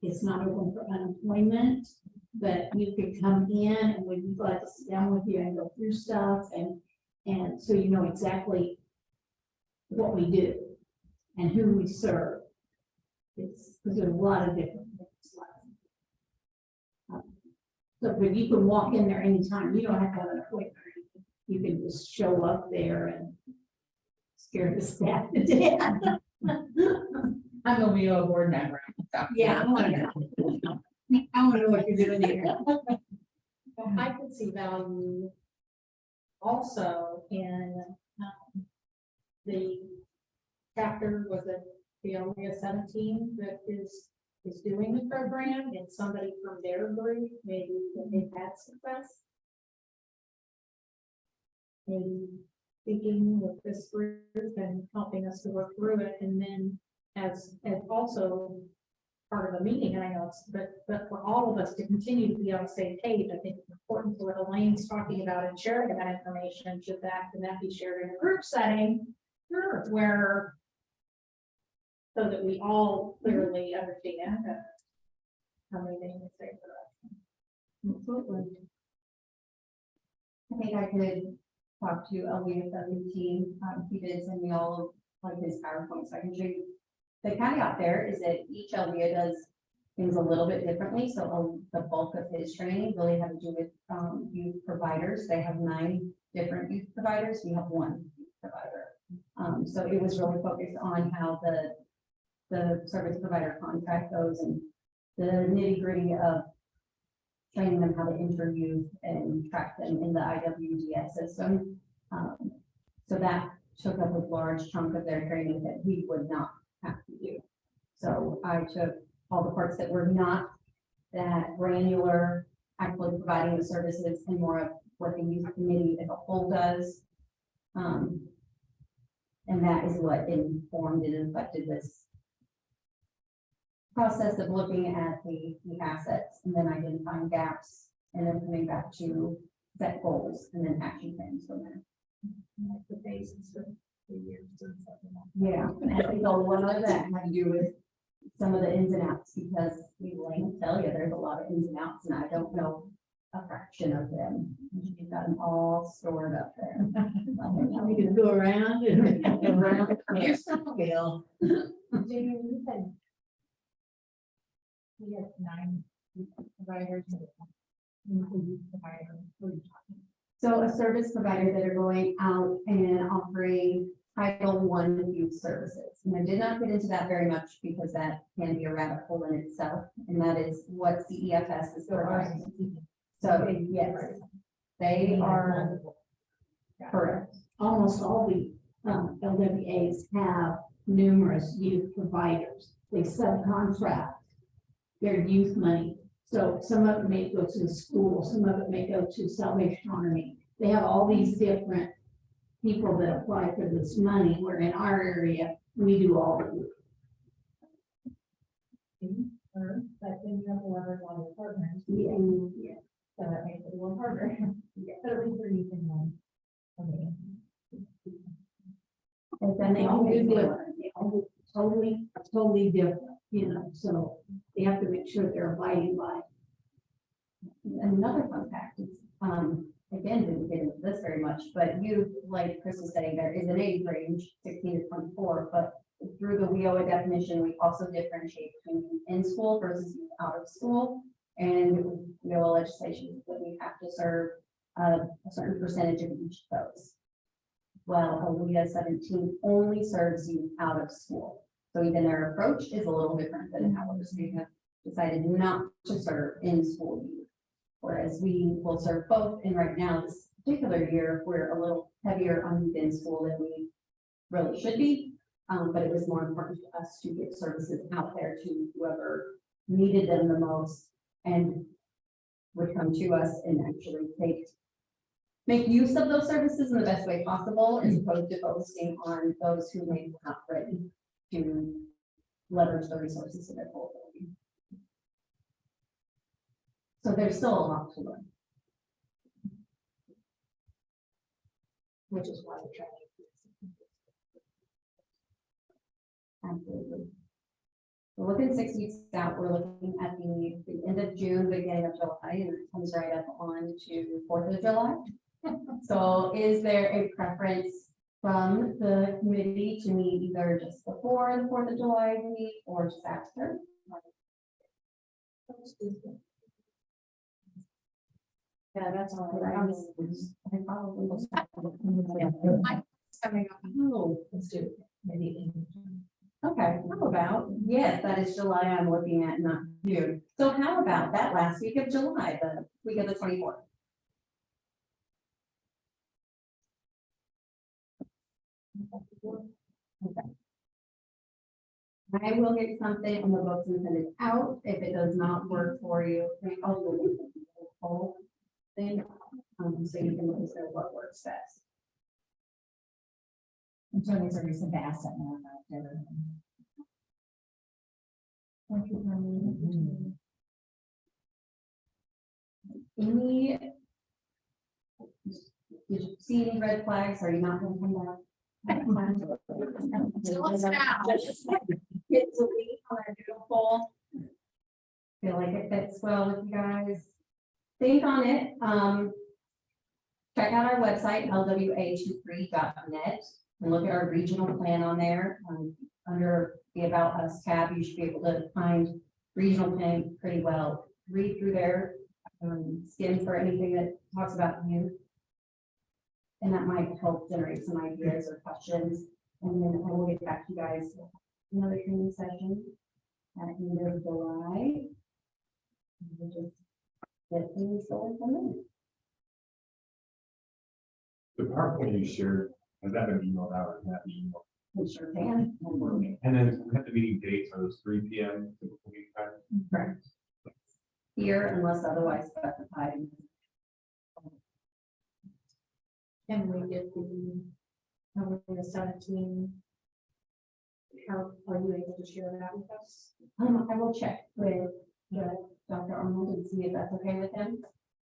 It's not open for unemployment, but you could come in and we'd be glad to sit down with you and go through stuff and so you know exactly what we do and who we serve. It's because there's a lot of different things. So, but you can walk in there anytime. You don't have to have an appointment. or anything. You can just show up there and scare the staff to death. I'm gonna be a board member. Yeah, I want to know. I want to know what you're doing here. Well, I could see value also in the chapter, was it the LWIA 17 that is doing the program, and somebody from their group, maybe that they've had success. Maybe speaking with this group and helping us to work through it, and then as also part of a meeting, and I know it's, but for all of us to continue to be on the same page, I think it's important for what Elaine's talking about and sharing that information. Should that, can that be shared in a group setting? Sure. Where, so that we all clearly understand how many things to say for us. Absolutely. I think I could talk to LWIA 17. He did send me all of like his PowerPoints. I can show you. The caveat there is that each LWIA does things a little bit differently. So the bulk of his training really had to do with youth providers. They have 9 different youth providers. We have 1 youth provider. So it was really focused on how the service provider contract goes and the nitty gritty of training them how to interview and track them in the IWDS system. So that took up a large chunk of their training that we would not have to do. So I took all the parts that were not that granular, actually providing the services and more of what the youth committee as a whole does. And that is what informed and affected this process of looking at the assets and then identifying gaps and then coming back to set goals and then action plans from there. Like the basis of the years and something like Yeah, and I think a lot of that had to do with some of the ins and outs because we will tell you there's a lot of ins and outs and I don't know a fraction of them. You've got them all stored up there. We can go around and around. Here's some bill. Jamie, you said we have 9 providers. Provider. What are you talking? So a service provider that are going out and offering Title I youth services. And I did not get into that very much because that can be a rabbit hole in itself. And that is what CEFS is providing. So yes, they are correct. Almost all the LWAs have numerous youth providers. They subcontract their youth money. So some of it may go to the school, some of it may go to Salvation Army. They have all these different people that apply for this money, where in our area, we do all of it. But then you have to leverage on your partners. Yeah. So that makes it a little harder. But at least we're using them. Okay. And they all do different, they all do totally different, you know, so they have to make sure they're abiding by. Another fun fact is, again, didn't get into this very much, but you, like Chris was saying, there is an age range, 16 to 24, but through the WIA definition, we also differentiate between in school versus out of school. And WIA legislation that we have to serve a certain percentage of each of those. Well, WIA 17 only serves you out of school. So even their approach is a little different than ours. We have decided not to serve in school youth. Whereas we will serve both. And right now, this particular year, we're a little heavier on youth in school than we really should be. But it was more important to us to get services out there to whoever needed them the most and would come to us and actually make use of those services in the best way possible, as opposed to focusing on those who may not ready to leverage the resources to their full ability. So there's still a lot to learn. Which is why we're trying to. Absolutely. We're looking 6 weeks out. We're looking at the end of June, beginning of July, and it comes right up on to 4th of July. So is there a preference from the committee to meet either just before the 4th of July week or just after? Yeah, that's all But right. I probably will start. Coming up. Oh, let's do it. Maybe. Okay, how about, yes, that is July I'm looking at, not June. So how about that last week of July, the week of the 24th? I will get something on the books and send it out. If it does not work for you, then I'll do the whole thing. So you can look at what works best. I'm sure there's a recent asset now out there. Thank you, Marlene. Any? Did you see any red flags? Are you not going to come back? Let's now. It's a week on our beautiful. Feel like it fits well with you guys. Think on it. Check out our website, LWIA23.net, and look at our regional plan on there. Under the About Us tab, you should be able to find regional plan pretty well. Read through there, skim for anything that talks about youth. And that might help generate some ideas or questions. And then I will get back to you guys with another training session at the end of July. And we'll just get things going from there. The PowerPoint you shared, has that been emailed out or not emailed? We sure can. And then we have the meeting dates, are those 3 p.m. typical meeting time? Correct. Here unless otherwise specified. Can we get the, the 17? How are you able to share that with us? I will check with Dr. Arnold and see if that's okay with him.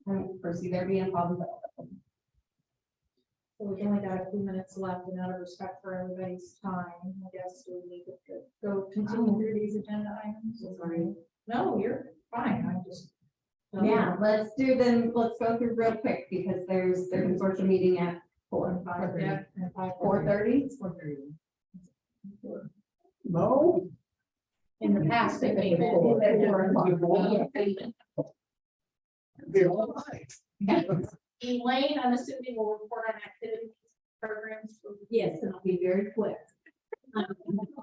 I don't foresee there being a problem. So we only got a few minutes left, and out of respect for everybody's time, I guess we need to go continue through these agenda items. Sorry. No, you're fine, I just. Yeah, let's do them. Let's go through real quick because there's the consortium meeting at 4:30. Yeah. 4:30. 4:30. No. In the past, they made it. They're all right. Elaine, I'm assuming will report on activities, programs. Yes, and I'll be very quick.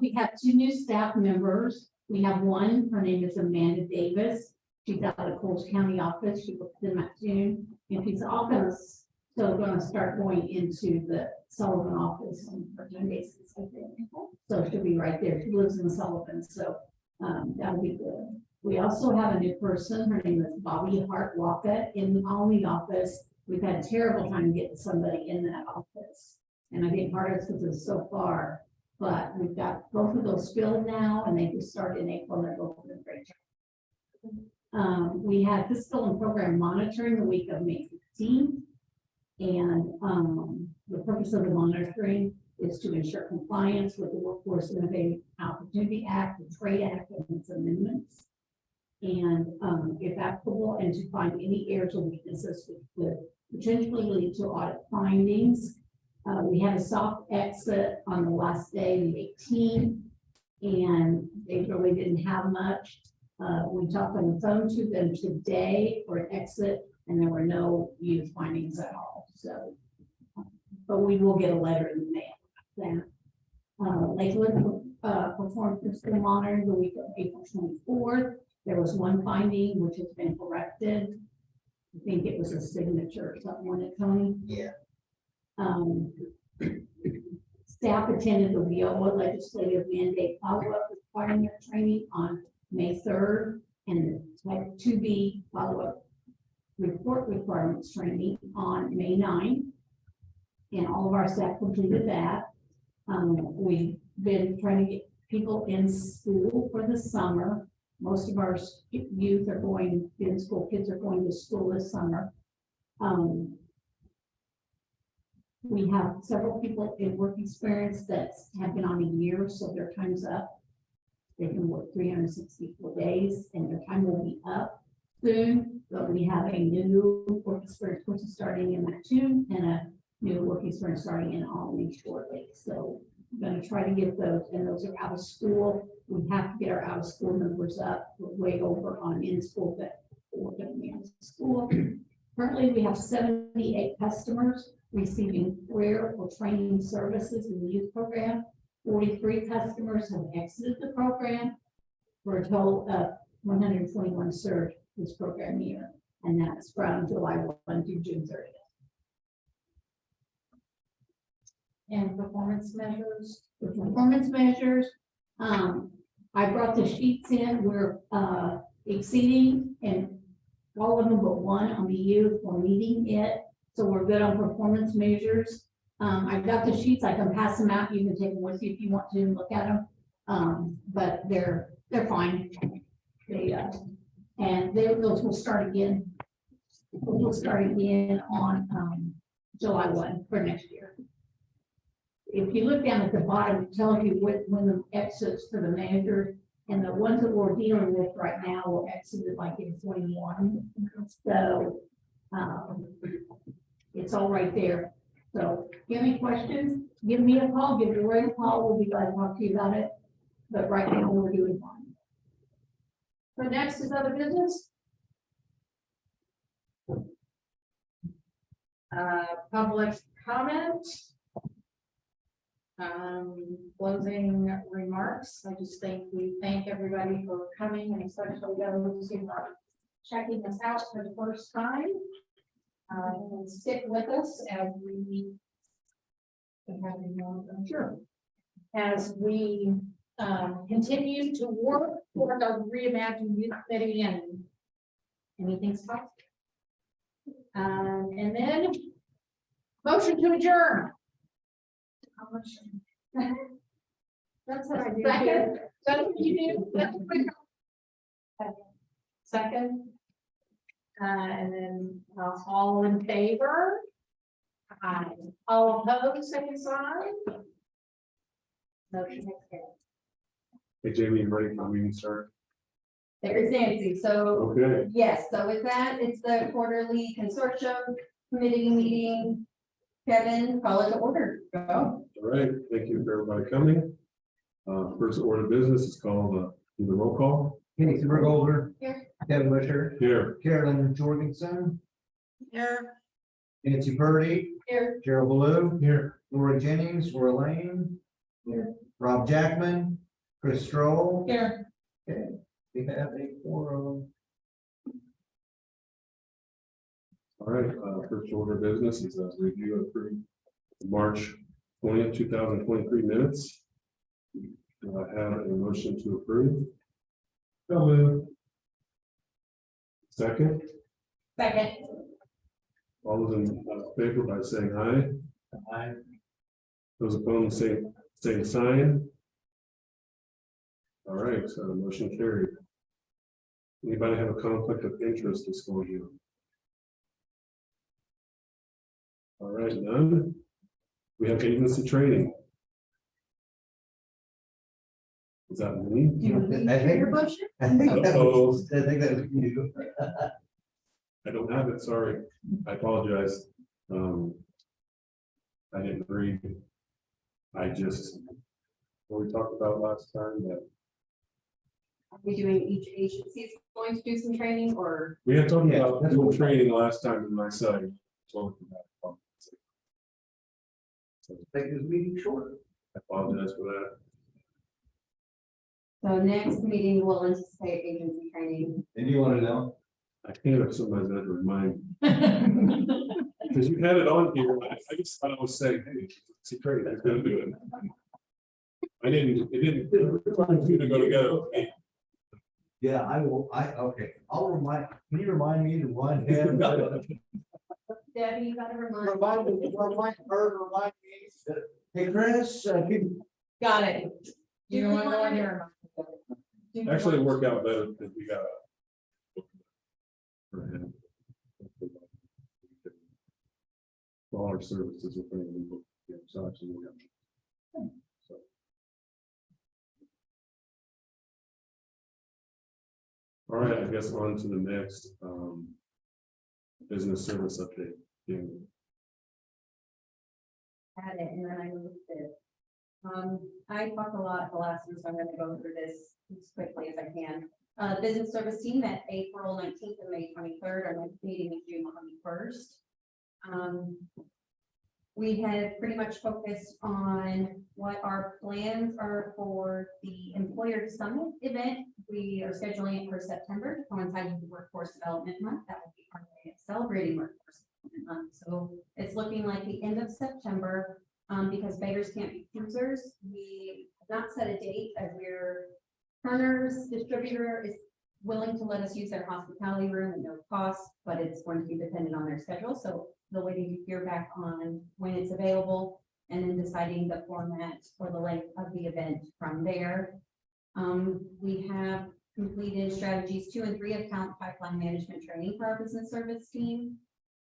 We have 2 new staff members. We have one, her name is Amanda Davis. She's out of the Coles County office. She works in that June, and she's office. So going to start going into the Sullivan office on a part-time basis, I think. So she'll be right there. She lives in Sullivan, so that'll be good. We also have a new person. Her name is Bobby Hart Waka in the Alney office. We've had a terrible time getting somebody in that office. And I think part of it's because it's so far, but we've got both of those filled now, and they just started in April, and they're both doing a great job. We had fiscal and program monitoring the week of May 15th. And the purpose of the monitoring is to ensure compliance with the Workforce Innovative Opportunity Act, the Trade Act, and its amendments. And if applicable, and to find any errors or weaknesses which could potentially lead to audit findings. We had a soft exit on the last day, the 18th, and they really didn't have much. We talked on the phone to them today for an exit, and there were no youth findings at all. So, but we will get a letter in the mail. Lakewood performed fiscal monitoring the week of April 24th. There was one finding which has been corrected. I think it was a signature or something on it, Tony. Yeah. Staff attended the WIA legislative mandate follow-up requirement training on May 3rd and the type 2B follow-up report requirements training on May 9th. And all of our staff completed that. We've been trying to get people in school for the summer. Most of our youth are going in school, kids are going to school this summer. We have several people in work experience that have been on a year, so their time's up. They can work 364 days and their time will be up soon. But we have a new work experience person starting in June and a new work experience starting in Albany shortly. So we're going to try to get those, and those are out of school. We have to get our out of school numbers up. We're way over on in school, but we're going to be out of school. Currently, we have 78 customers receiving career or training services in the youth program. 43 customers have exited the program for a total of 121 served this program year. And that's from July 1 through June 30th. And performance measures. The performance measures, I brought the sheets in, we're exceeding and all of them but one on the youth, we're meeting it. So we're good on performance measures. I got the sheets, I can pass them out, you can take them with you if you want to look at them. But they're fine. Those will start again. We'll start again on July 1 for next year. If you look down at the bottom, it tells you when the exits for the manager, and the ones that we're dealing with right now were exited like in 21. So it's all right there. So if you have any questions, give me a call, give Ray a call, we'll be glad to talk to you about it. But right now we're doing fine. So next is other business. Public comment. Closing remarks. I just think we thank everybody for coming, and especially those who are checking us out for the first time. And stick with us as we. Sure. As we continue to work toward our reimagined youth committee and anything's possible. And then motion to adjourn. That's what I do. Second. That's what you do. Second. And then all in favor? Aye. All opposed, second sign. Motion is carried. Hey, Jamie, you ready for the meeting start? There's Nancy. So Okay. yes, so with that, it's the quarterly consortium committee meeting. Kevin, call it to order. Go. All right, thank you for everybody coming. First order of business is called the roll call. Kenny Superholder. Here. Kevin Wisher. Here. Carolyn Jorgensen. Here. Nancy Purdy. Here. Gerald Baloo. Here. Laura Jennings, Laura Lane. Here. Rob Jackman. Chris Stroll. Here. Okay, we have a quorum. All right, first order of business is a review and approve the March 20th, 2023 minutes. Do I have a motion to approve? So moved. Second, Second. all those in favor by saying aye. Aye. Those opposed, same sign. All right, so the motion carried. Anybody have a conflict of interest disclosure? All right, none. We have agency training. Is that me? I think that was you. I don't have it, sorry. I apologize. I didn't read. I just, what we talked about last time, that Are we doing each agency is going to do some training or? we had talked Yeah, about that's doing what- training last time in my side. So Make this meeting short. I apologize for that. So next meeting will anticipate agency training. And you want to know? I can't have somebody's had to remind. Because you had it on here, I just thought I was saying, hey, it's great, I'm gonna do it. It didn't seem to go together. Yeah, I will, okay, I'll remind, can you remind me to remind him? Debbie, you gotta remind. Remind me. Hey, Chris, Got it. You don't want to go in here. Actually, it worked out better because we got all our services are pretty legal. Yeah, so actually, we got- so. All right, I guess on to the next business service update. Yeah. Had it and then I moved it. I talked a lot the last time, so I'm gonna go through this as quickly as I can. Business service team met April 19th and May 23rd. Our next meeting is June 21st. We had pretty much focused on what our plans are for the Employer Summit event. We are scheduling it for September to coincide with the Workforce Development Month. That will be our way of celebrating Workforce Development Month. So it's looking like the end of September, because beggars can't be choosers. We have not set a date as we're Turner's distributor is willing to let us use their hospitality room at no cost, but it's going to be dependent on their schedule. So the waiting to hear back on when it's available and then deciding the format or the length of the event from there. We have completed strategies 2 and 3 account pipeline management training for our business service team.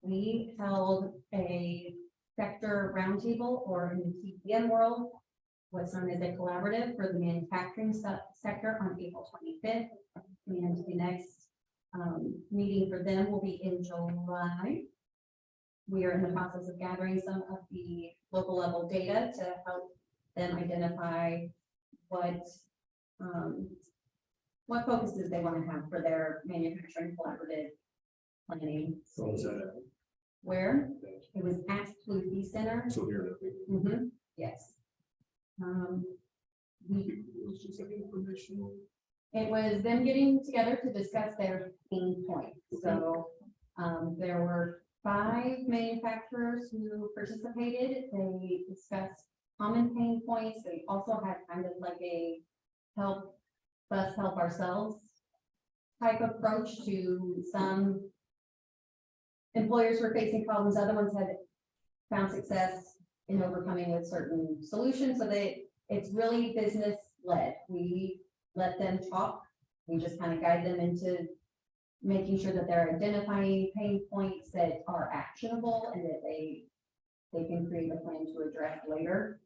We held a sector roundtable, or in the TPM world, what's known as a collaborative for the manufacturing sector on April 25th. And the next meeting for them will be in July. We are in the process of gathering some of the local level data to help them identify what focuses they want to have for their manufacturing collaborative planning. So is that, Where? It was at Flutie Center. so here, Mhm, yes. it was just like informational. It was them getting together to discuss their pain points. So there were 5 manufacturers who participated. They discussed common pain points. They also had kind of like a help us help ourselves type approach to some employers were facing problems. Other ones had found success in overcoming with certain solutions. So it's really business led. We let them talk. We just kind of guide them into making sure that they're identifying pain points that are actionable and that they can create a plan to address later.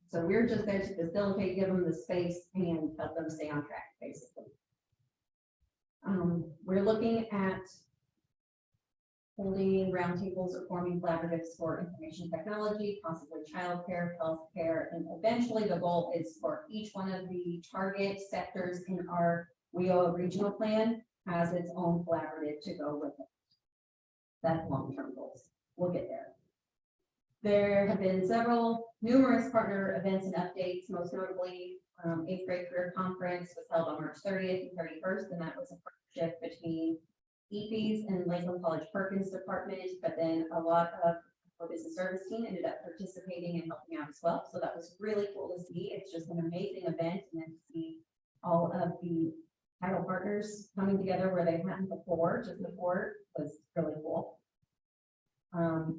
So we're just there to facilitate, give them the space and help them stay on track, basically. We're looking at holding roundtables or forming collaboratives for information technology, possibly childcare, healthcare, and eventually the goal is for each one of the target sectors in our WIA regional plan has its own collaborative to go with it. That's long-term goals. We'll get there. There have been numerous partner events and updates, most notably 8th grade career conference was held on March 30th and 31st, and that was a partnership between EPs and Lakeland College Perkins department, but then a lot of our business service team ended up participating and helping out as well. So that was really cool to see. It's just an amazing event, and then to see all of the title partners coming together where they hadn't before, just before, was really cool.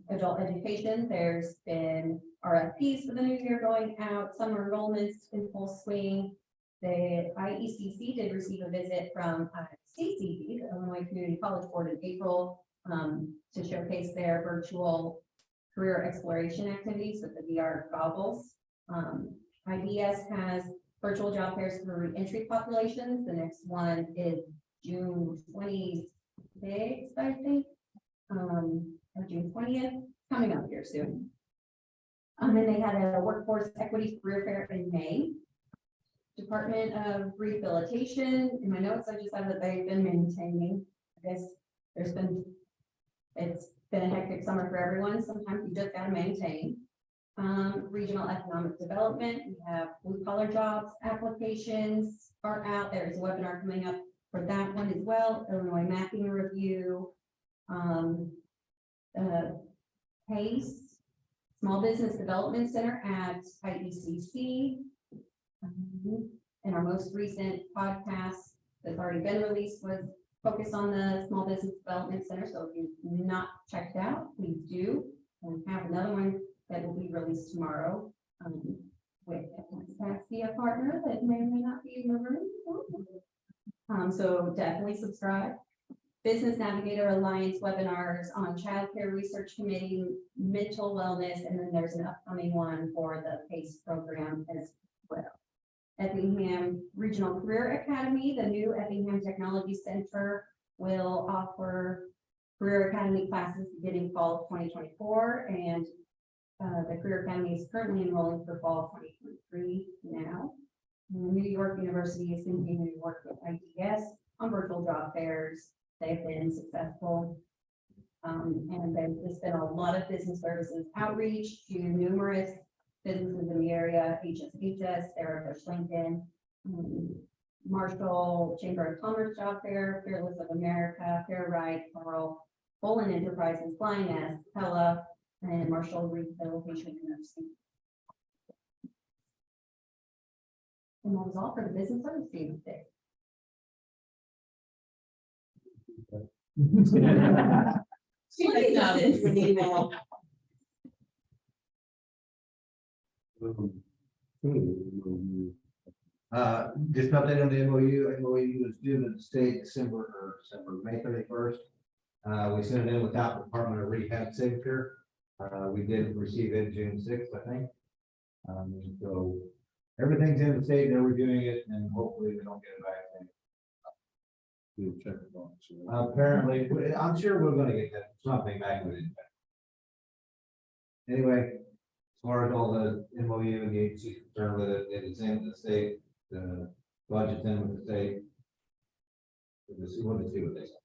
Adult education, there's been RFPs for the new year going out, summer enrollments in full swing. The IECC did receive a visit from CCD, the Illinois Community College Board, in April to showcase their virtual career exploration activities with the VR goggles. IDS has virtual job fairs for re-entry populations. The next one is June 26th, I think, or June 20th, coming up here soon. And they had a workforce equity career fair in May. Department of Rehabilitation, in my notes, I just have that they've been maintaining. I guess it's been a hectic summer for everyone. Sometimes you just gotta maintain. Regional economic development, we have blue collar jobs applications are out. There's a webinar coming up for that one as well. Illinois mapping review. PACE, Small Business Development Center at IECC. And our most recent podcast that's already been released was focused on the Small Business Development Center. So if you've not checked out, please do. And we have another one that will be released tomorrow with a partner that may or may not be in the room. So definitely subscribe. Business Navigator Alliance webinars on childcare research committee, mental wellness, and then there's an upcoming one for the PACE program as well. Effingham Regional Career Academy, the new Effingham Technology Center, will offer Career Academy classes beginning fall of 2024, and the Career Academy is currently enrolling for fall 2023 now. New York University is continuing to work with IDS on virtual job fairs. They've been successful. And there's been a lot of business services outreach to numerous businesses in the area, HSHS, Sarah Bush Lincoln, Marshall Chamber of Commerce Job Fair, Fearless of America, Fair Right, Carl, Bolin Enterprises, Flying S, Pella, and Marshall Rehabilitation and Nursing. And that was all for the business service team today. Please. An email. Just an update on the MOU. MOU was due to the state May 31st. We sent it in without the Department of Rehab signature. We did receive it June 6th, I think. So everything's in the state, they're reviewing it, and hopefully we don't get it back. We'll check it out. Apparently, I'm sure we're gonna get that something back with it. Anyway, as far as all the MOU and the agency concerned with it, it is in the state, the budget's in with the state. We'll see what they say.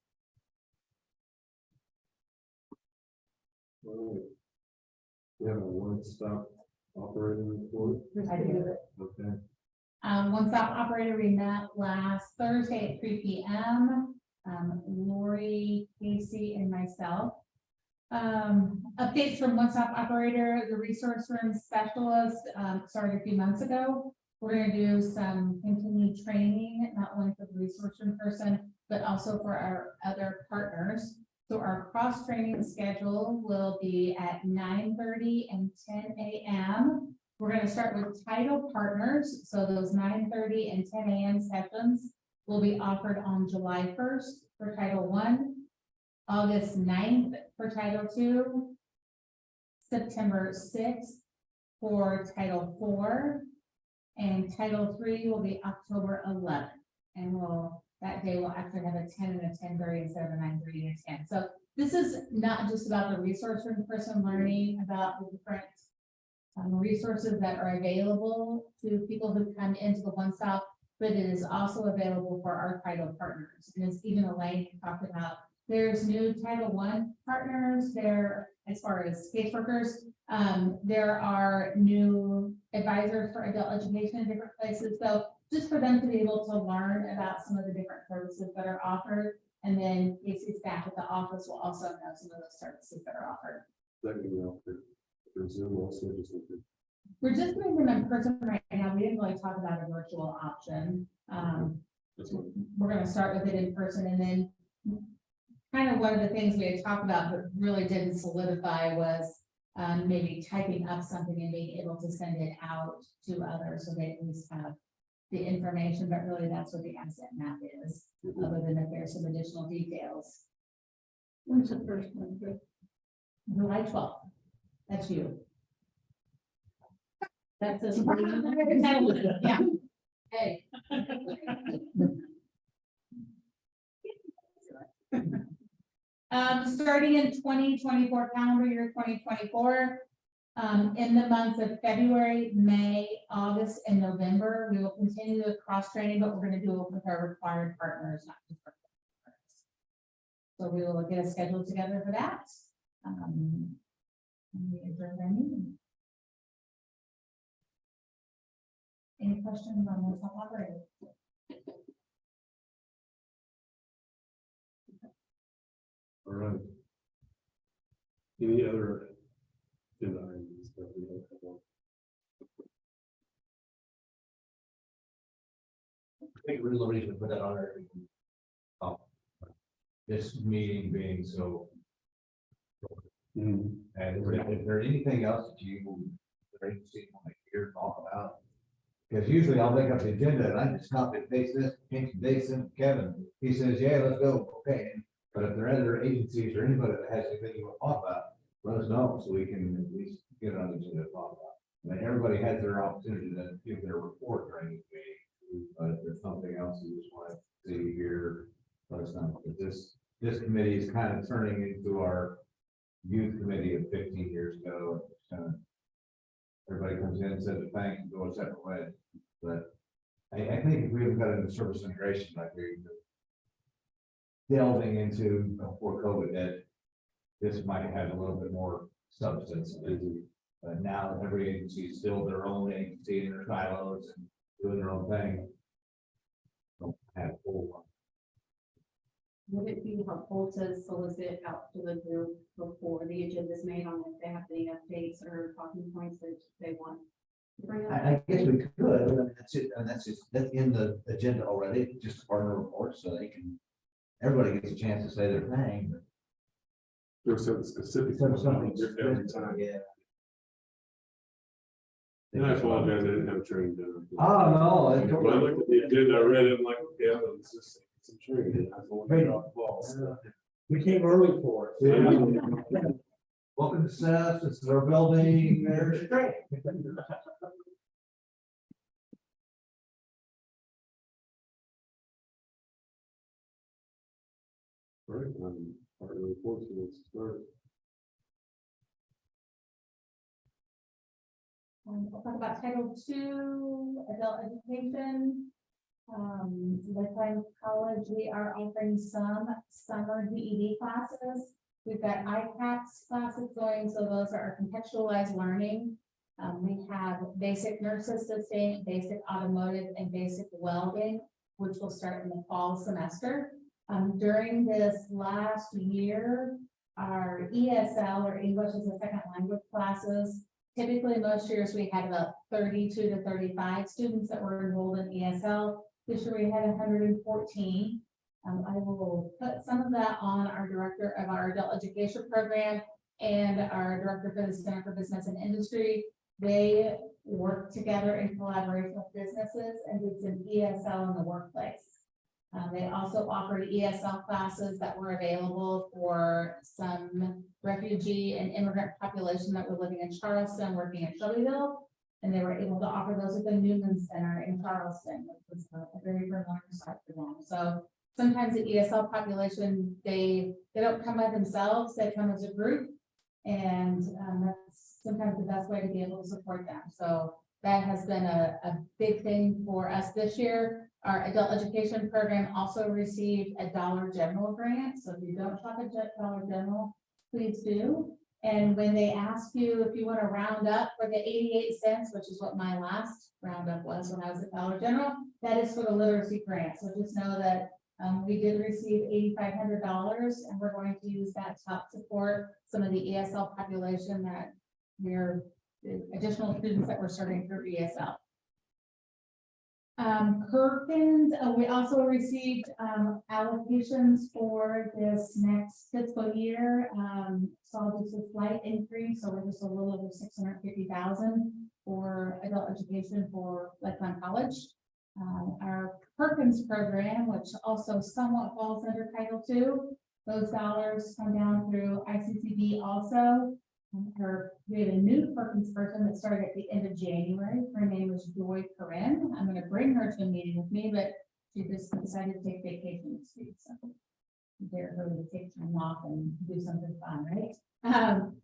We have a one-stop operating report. I do it. Okay. One-stop operator, we met last Thursday at 3 p.m. Lori, Casey, and myself. Updates from one-stop operator, the resource room specialist, started a few months ago. We're gonna do some continued training, not only for the resource room person, but also for our other partners. So our cross-training schedule will be at 9:30 and 10 a.m. We're going to start with title partners. So those 9:30 and 10 a.m. sessions will be offered on July 1st for Title I, August 9th for Title II, September 6th for Title IV, and Title III will be October 11th. And that day we'll actually have a 10 and a 10:30 instead of a 9:30 and a 10. So this is not just about the resource room person learning about the different resources that are available to people who come into the one stop, but it is also available for our title partners. And as even Elaine talked about, there's new Title I partners there as far as caseworkers. There are new advisors for adult education in different places. So just for them to be able to learn about some of the different services that are offered. And then Casey's staff at the office will also know some of those services that are offered. We're just doing them in person right now. We didn't really talk about a virtual option. We're going to start with it in person, and then kind of one of the things we had talked about but really didn't solidify was maybe typing up something and being able to send it out to others so they at least have the information, but really that's what the asset map is, other than if there's some additional details. When's the first one? July 12th. That's you. That's a. Yeah. Hey. Starting in 2024 calendar year 2024, in the months of February, May, August, and November, we will continue the cross training, but we're going to do it with our required partners, not just our partners. So we will get a schedule together for that. Any questions on what's operating? All right. Any other agenda items that we don't have on? I think we're ready to put that on there. This meeting being so. And if there's anything else that you want to hear talk about. Because usually I'll make up the agenda and I just copy and paste this, change the dates in Kevin. He says, yeah, let's go. Okay. But if there are other agencies or anybody that has anything you want to talk about, let us know so we can at least get on the agenda to talk about. And everybody has their opportunity to give their report during the meeting. But if there's something else you just want to see here, let us know. Because this committee is kind of turning into our youth committee of 15 years ago. Everybody comes in, says a thank you, go a separate way. But I think if we have got into service integration, like we delving into before COVID hit, this might have a little bit more substance. But now that every agency is still their own agency in their silos and doing their own thing. Don't have full. Would it be helpful to solicit out to the group before the agenda is made on if they have any updates or talking points that they want to bring up? I guess we could, I mean, that's it, and that's in the agenda already, just a partner report, so they can, everybody gets a chance to say their thing. but- There's something specific. Something Every time. Yeah. And I apologize, I didn't have a training done. Oh, no. it When I looked at the agenda, I read it, I'm like, yeah, it's just some training. I thought, Right. drop the ball. We came early for it. Welcome to Seth, this is our building, there's great. Right, part of the report, so let's start. We'll talk about Title II, adult education. Lifetime College, we are offering some summer GED classes. We've got ICAPS classes going, so those are contextualized learning. We have basic nurse assisting, basic automotive, and basic welding, which will start in the fall semester. During this last year, our ESL, or English as a Second Language classes, typically most years we had about 32 to 35 students that were enrolled in ESL. This year we had 114. I will put some of that on our director of our adult education program and our director for the Center for Business and Industry. They worked together in collaboration with businesses and did some ESL in the workplace. They also offered ESL classes that were available for some refugee and immigrant population that were living in Charleston, working at Shelbyville. And they were able to offer those at the Newman Center in Charleston, which was a very familiar site for them. So sometimes the ESL population, they don't come by themselves, they come as a group. And that's sometimes the best way to be able to support them. So that has been a big thing for us this year. Our adult education program also received a Dollar General grant. So if you don't shop at Dollar General, please do. And when they ask you if you want to round up for the 88 cents, which is what my last roundup was when I was at Dollar General, that is for the literacy grant. So just know that we did receive $8,500, and we're going to use that to help support some of the ESL population that we're additional students that we're serving through ESL. Perkins, we also received allocations for this next fiscal year. Saw just a slight increase, so we're just a little over 650,000 for adult education for Lifetime College. Our Perkins program, which also somewhat falls under Title II, those dollars come down through ICCD also. We have a new Perkins person that started at the end of January. Her name is Joy Corinne. I'm going to bring her to a meeting with me, but she just decided to take vacation this week. So dare her to take time off and do something fun, right?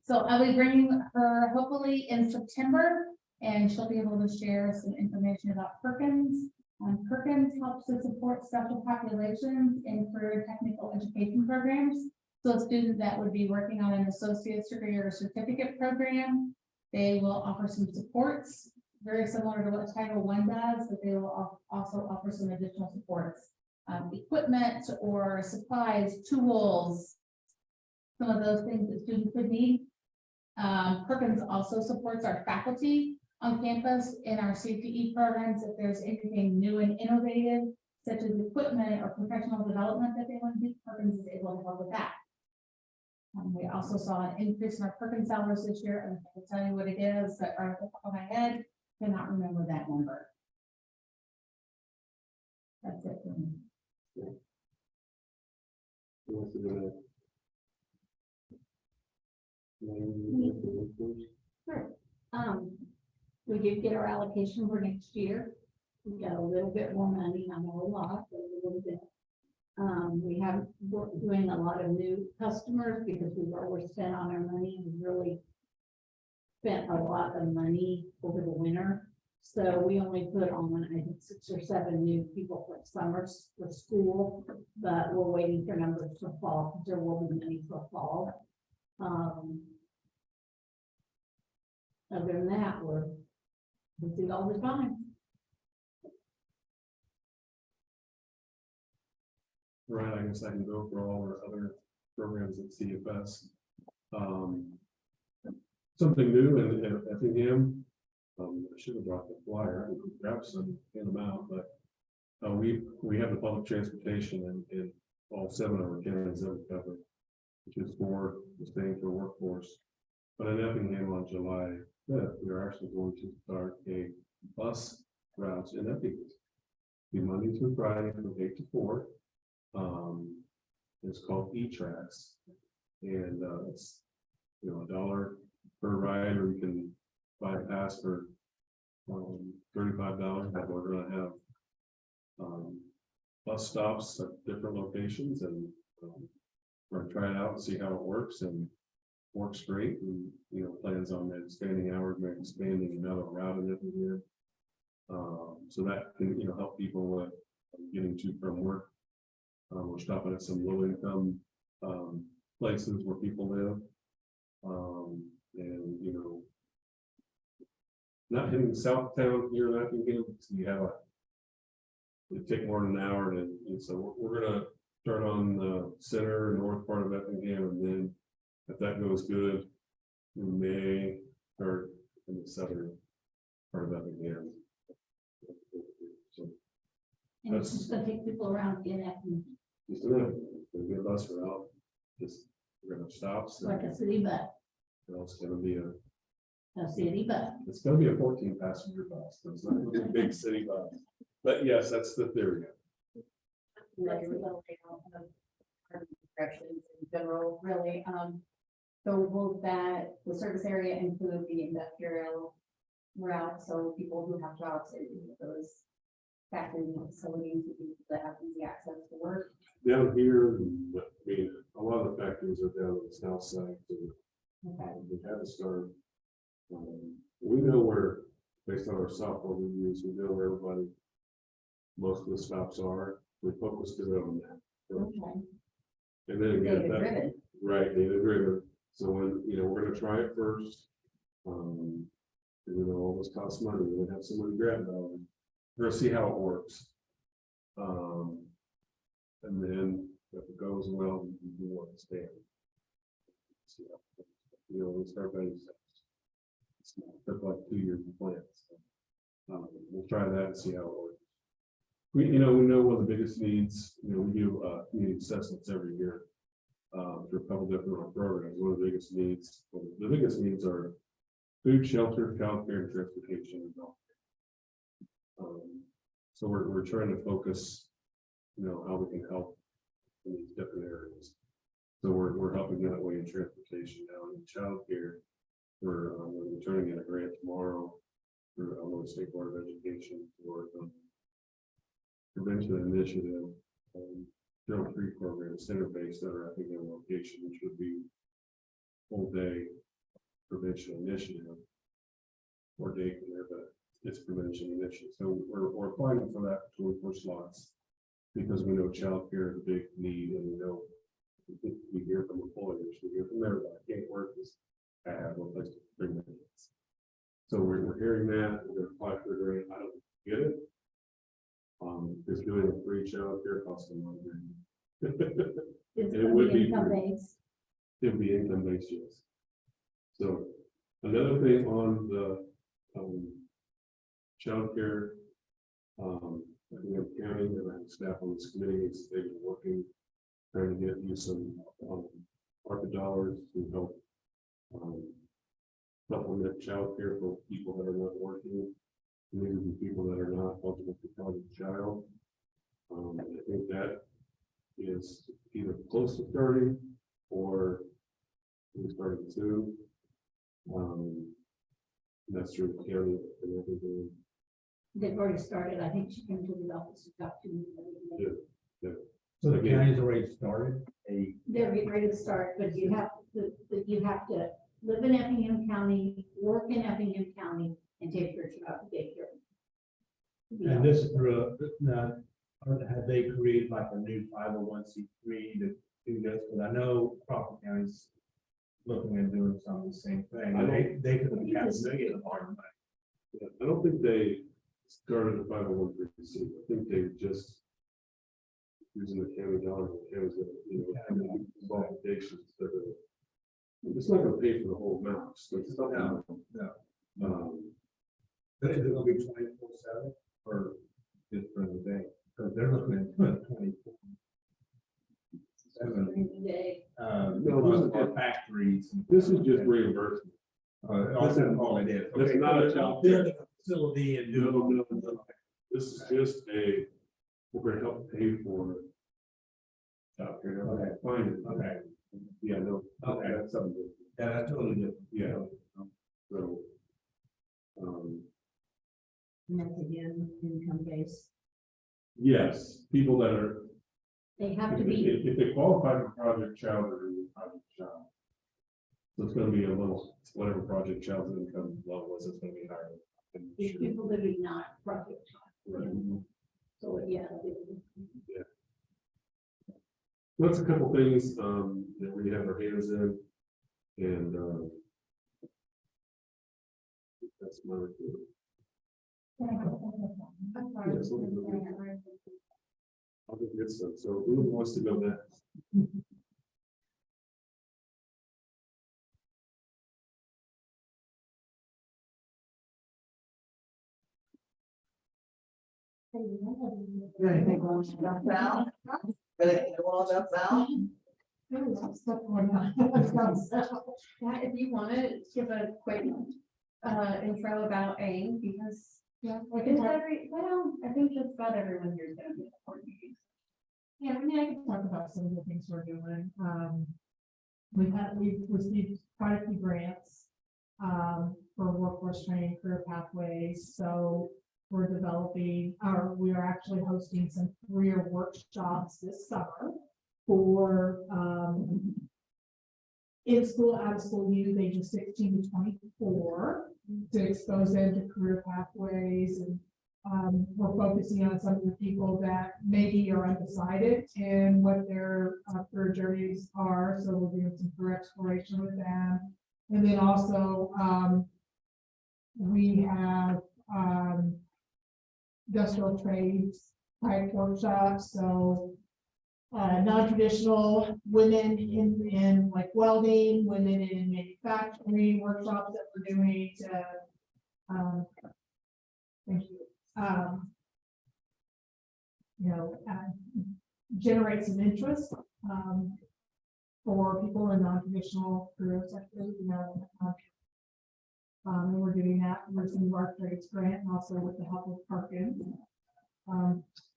So I'll be bringing her hopefully in September, and she'll be able to share some information about Perkins. Perkins helps to support special populations in career technical education programs. So a student that would be working on an associate's degree or a certificate program, they will offer some supports, very similar to what Title I does, but they will also offer some additional supports, equipment or supplies, tools, some of those things that students would need. Perkins also supports our faculty on campus in our CPE programs. If there's anything new and innovative, such as equipment or professional development that they want to do, Perkins is able to help with that. We also saw an increase in our Perkins salaries this year, and I can tell you what it is, but right off the top of my head, cannot remember that number. That's it for me. Sure. We did get our allocation for next year. We got a little bit more money, not a whole lot, but a little bit. We have worked doing a lot of new customers because we've overspent on our money. We really spent a lot of money over the winter. So we only put on, I think, 6 or 7 new people for summer for school, but we're waiting for numbers for fall, because there will be many for fall. Other than that, we're busy all the time. Right, I guess I can go for all our other programs at CFS. Something new in Effingham. I should have brought the flyer, I could grab some, hand them out, but we have the public transportation in all 7 of our counties that we cover, which is for the staying for workforce. But in Effingham on July 5th, we are actually going to start a bus route in Effingham. Be Monday through Friday from 8 to 4. It's called E-Tracks, and it's $1 per ride, or you can buy a pass for $35. But we're going to have bus stops at different locations, and we're going to try it out and see how it works, and works great. And plans on expanding hours, maybe expanding another route in it, so that can help people with getting to from work. We're stopping at some low income places where people live, and not hitting south town here in Effingham. You have it take more than an hour, and so we're gonna start on the center and north part of Effingham, and then if that goes good, we may start in the southern part of Effingham. So And it's just gonna take people around in that, just a minute, we'll get a bus route. Just we're gonna have stops. like a city bus, It's gonna be a city bus. it's gonna be a 14 passenger bus. So it's not gonna be a big city bus. But yes, that's the theory. Directions in general, really. So will that, the service area include the industrial route, so people who have jobs in those factories and facilities that have easy access to work? Down here, I mean, a lot of the factories are down on the south side. Okay. We had to start. We know where, based on our software we use, we know where everybody, most of the stops are. We focused it on that. Okay. And then again, Data driven. right, data driven. So when, we're gonna try it first. And all this costs money. We're gonna have somebody grab it out. We're gonna see how it works. And then if it goes well, we can do what it's there. See how it goes. We start by it's took like 2 years to plan. So, we'll try that and see how it works. We know one of the biggest needs. We do community assessments every year for a couple different programs. One of the biggest needs, are food, shelter, childcare, and transportation. So we're trying to focus, how we can help in these different areas. So we're helping that way in transportation now. In childcare, we're turning in a grant tomorrow for Illinois State Board of Education for prevention initiative, Joe Free program, center-based at our Effingham location, which would be full day prevention initiative or daycare, but it's prevention initiative. So we're applying for that 24 slots because we know childcare is a big need, and we hear from employers, we hear from everybody, can't work this, I have no place to bring my kids. So we're hearing that, we're gonna apply for the grant. I don't get it. Just doing a free childcare costs a lot of money. It would be income free. based. It would be income based, yes. So another thing on the childcare, county, and I have staff on this committee, they've been working, trying to get you some ARPA dollars to help supplement childcare for people that are not working, maybe people that are not eligible to college child. I think that is either close to starting or we started soon. That's through the county and everything. They've already started. I think she came to the office and talked to me. So the county's already started. They're getting ready to start, but you have to live in Effingham County, work in Effingham County, and take your child to daycare. And this is through, now, have they created like a new 501c3 to do this? Because I know Crawford County's looking at doing some of the same thing. They could have got a million of our money. Yeah, I don't think they started a 501c. I think they just using the county dollars, the county's gonna, qualifications that are. It's not gonna pay for the whole amount. So it's not. No. But is it gonna be 24/7 or just for the day? Because they're looking at 24/7. No, this is Our factories. This is just reimbursement. That's all it is. It's not a child Building a facility and No, doing. no, no. This is just we're gonna help pay for it. Okay, Okay. fine. Okay. Yeah, no, Okay. that's something different. Yeah, that's totally different. Yeah. So. And that's again, income based. Yes, people that are, They have to if be, if they qualify for Project Child or Project Child. So it's gonna be a little, whatever Project Child's income level is, it's gonna be higher. These people that are not project, Right. so yeah. That's a couple things, that we have our hands in, and, that's my report. Yes, I'll get good stuff, so who wants to go next? Anything going on down? Anything going on down? If you want to give a quick intro about AIM, because I think just about everyone here is going to be important. yeah, I mean, I can talk about some of the things we're doing. We've received quite a few grants for workforce training, career pathways. So we're we are actually hosting some career workshops this summer for in school, out of school youth ages 16 to 24 to expose them to career pathways. And we're focusing on some of the people that maybe are undecided in what their career journeys are. So we're doing some career exploration with them. And then also we have industrial trades type workshops. So non-traditional women in like welding, women in manufacturing workshops that we're doing to thank you. Generate some interest for people in non-traditional career sectors. And we're doing that with some of our trades grant and also with the help of Parkins.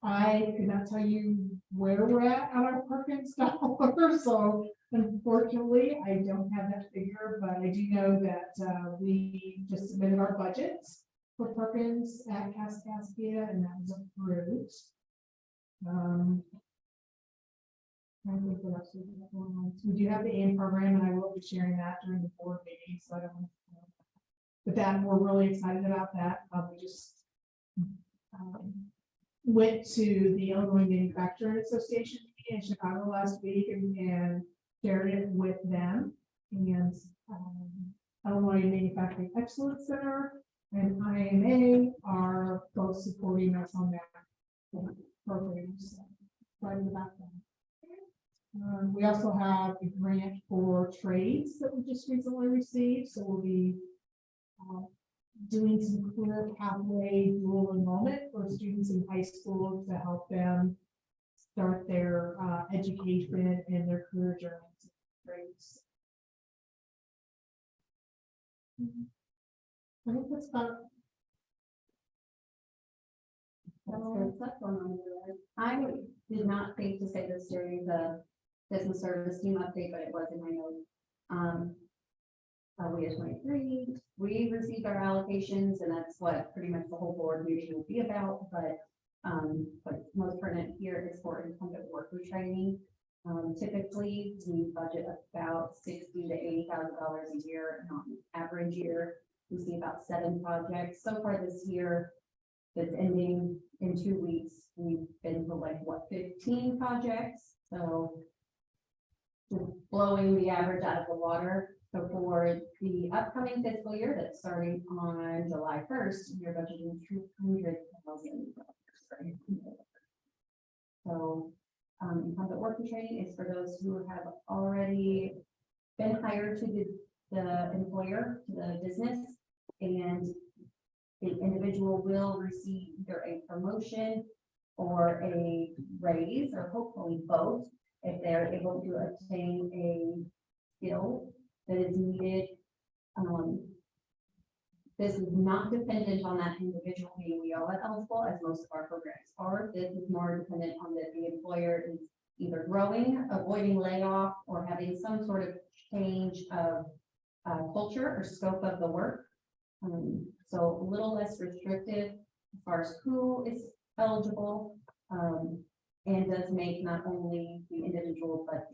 I could not tell you where we're at on our Parkins dollar, so unfortunately I don't have that figure, but I do know that we just submitted our budgets for Parkins at Kaskaskia, and that was approved. I think what else we have going on. We do have the AIM program, and I will be sharing that during the board meeting, so I don't know. But that we're really excited about that. We just went to the Illinois Manufacturing Association in Chicago last week and shared it with them. And Illinois Manufacturing Excellence Center and IMA are both supporting us on that program. So excited about that. We also have a grant for trades that we just recently received. So we'll be doing some career pathway dual enrollment for students in high school to help them start their education and their career journeys. Trades. I think that's about. I did not think to say this during the business service team update, but it was in my notes. LWIA 23, we received our allocations, and that's what pretty much the whole board meeting will be about. But what's most pertinent here is for incumbent worker training. Typically, we budget about $60,000 to $80,000 a year, and on average year, we see about 7 projects. So far this year, that's ending in 2 weeks. We've been to like, what, 15 projects? So just blowing the average out of the water. So for the upcoming fiscal year that's starting on July 1st, you're budgeting $200,000. So incumbent worker training is for those who have already been hired to the employer, to the business, and the individual will receive either a promotion or a raise, or hopefully both, if they're able to obtain a skill that is needed. This is not dependent on that individual being WIA eligible, as most of our programs are. This is more dependent on that the employer is either growing, avoiding layoff, or having some sort of change of culture or scope of the work. So a little less restrictive as far as who is eligible, and does make not only the individual, but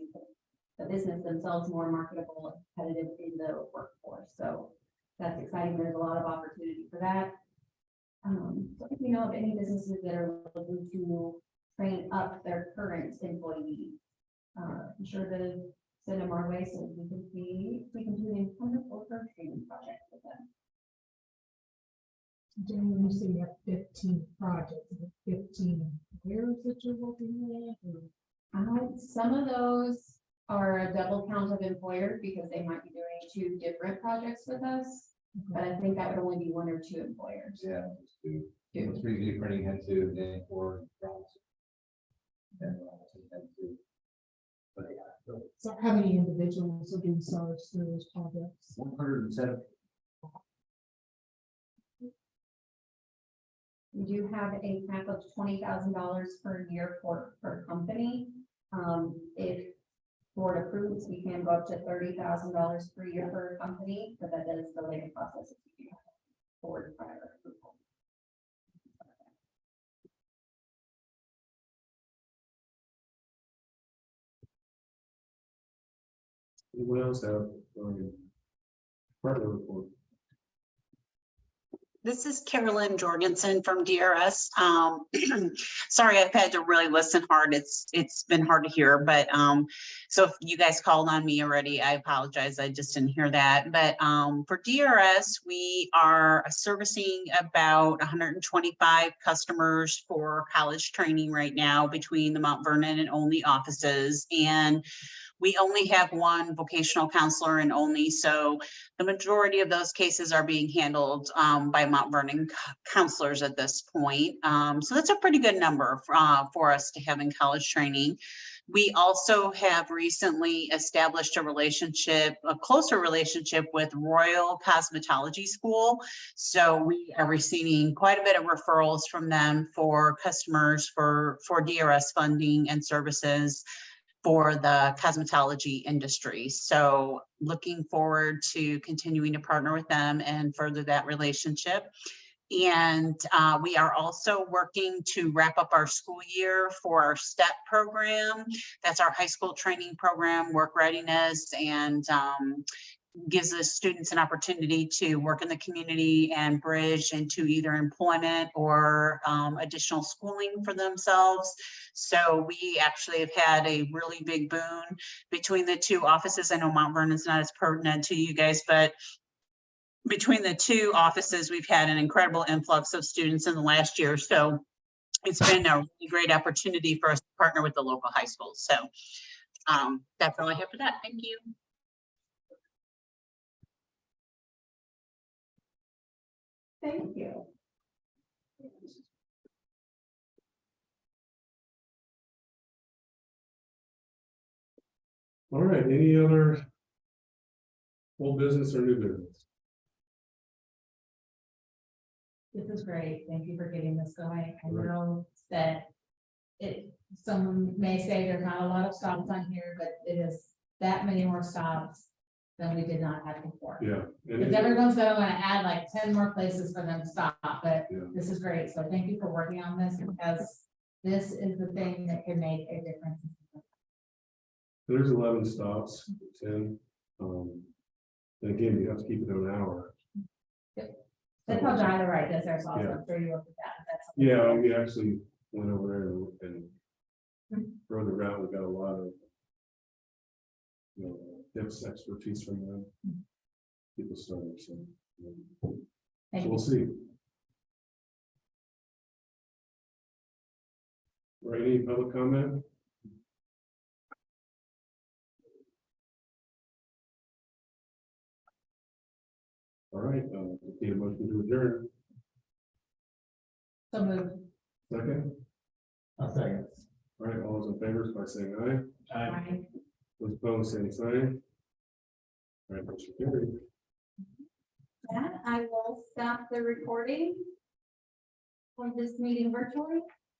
the business themselves more marketable and competitive in the workforce. So that's exciting. There's a lot of opportunity for that. So if you know of any businesses that are looking to train up their current employees, be sure to send them our way so we can see if we can do an incumbent worker training project with them. When you say you have 15 projects, 15 years that you're working with? Some of those are a double count of employers because they might be doing 2 different projects with us, but I think that would only be 1 or 2 employers. Yeah, just do 3D printing had to, and then for bronze. And had to. But yeah, So how many individuals are being charged through those projects? 107. We do have a cap of $20,000 per year per company. If board approves, we can go up to $30,000 per year per company, but that is the latest process if you have board prior approval. Anyone else have partner report? This is Carolyn Jorgensen from DRS. Sorry, I've had to really listen hard. It's been hard to hear, but so if you guys called on me already, I apologize. I just didn't hear that. But for DRS, we are servicing about 125 customers for college training right now between the Mount Vernon and Olney offices. And we only have 1 vocational counselor in Olney, so the majority of those cases are being handled by Mount Vernon counselors at this point. So that's a pretty good number for us to have in college training. We also have recently established a closer relationship with Royal Cosmetology School. So we are receiving quite a bit of referrals from them for customers for DRS funding and services for the cosmetology industry. So looking forward to continuing to partner with them and further that relationship. And we are also working to wrap up our school year for our STEP program. That's our high school training program, work readiness, and gives the students an opportunity to work in the community and bridge into either employment or additional schooling for themselves. So we actually have had a really big boon between the 2 offices. I know Mount Vernon's not as pertinent to you guys, but between the 2 offices, we've had an incredible influx of students in the last year. So it's been a really great opportunity for us to partner with the local high schools. So that's all I have for that. Thank you. Thank you. All right, any other old business or new business? This is great. Thank you for getting this going. I Right. know that some may say there's not a lot of stops on here, but it is that many more stops than we did not have before. Yeah. Because everyone's gonna want to add like 10 more places for them to stop, but Yeah. this is great. So thank you for working on this because this is the thing that can make a difference. There's 11 stops, 10. And again, you have to keep it an hour. That's how John the right does theirs also. Yeah. I'm sure you looked at that. That's Yeah, we actually went over there and rode around, we got a lot of, you know, tips, expertise from them. People started, so we'll see. Right, any public comment? All right, need a motion to adjourn. So moved. Second, I'll second. all right, all those in favor by saying aye. Aye. Those opposed, same sign. All right, motion carried. That I will stop the recording for this meeting virtually.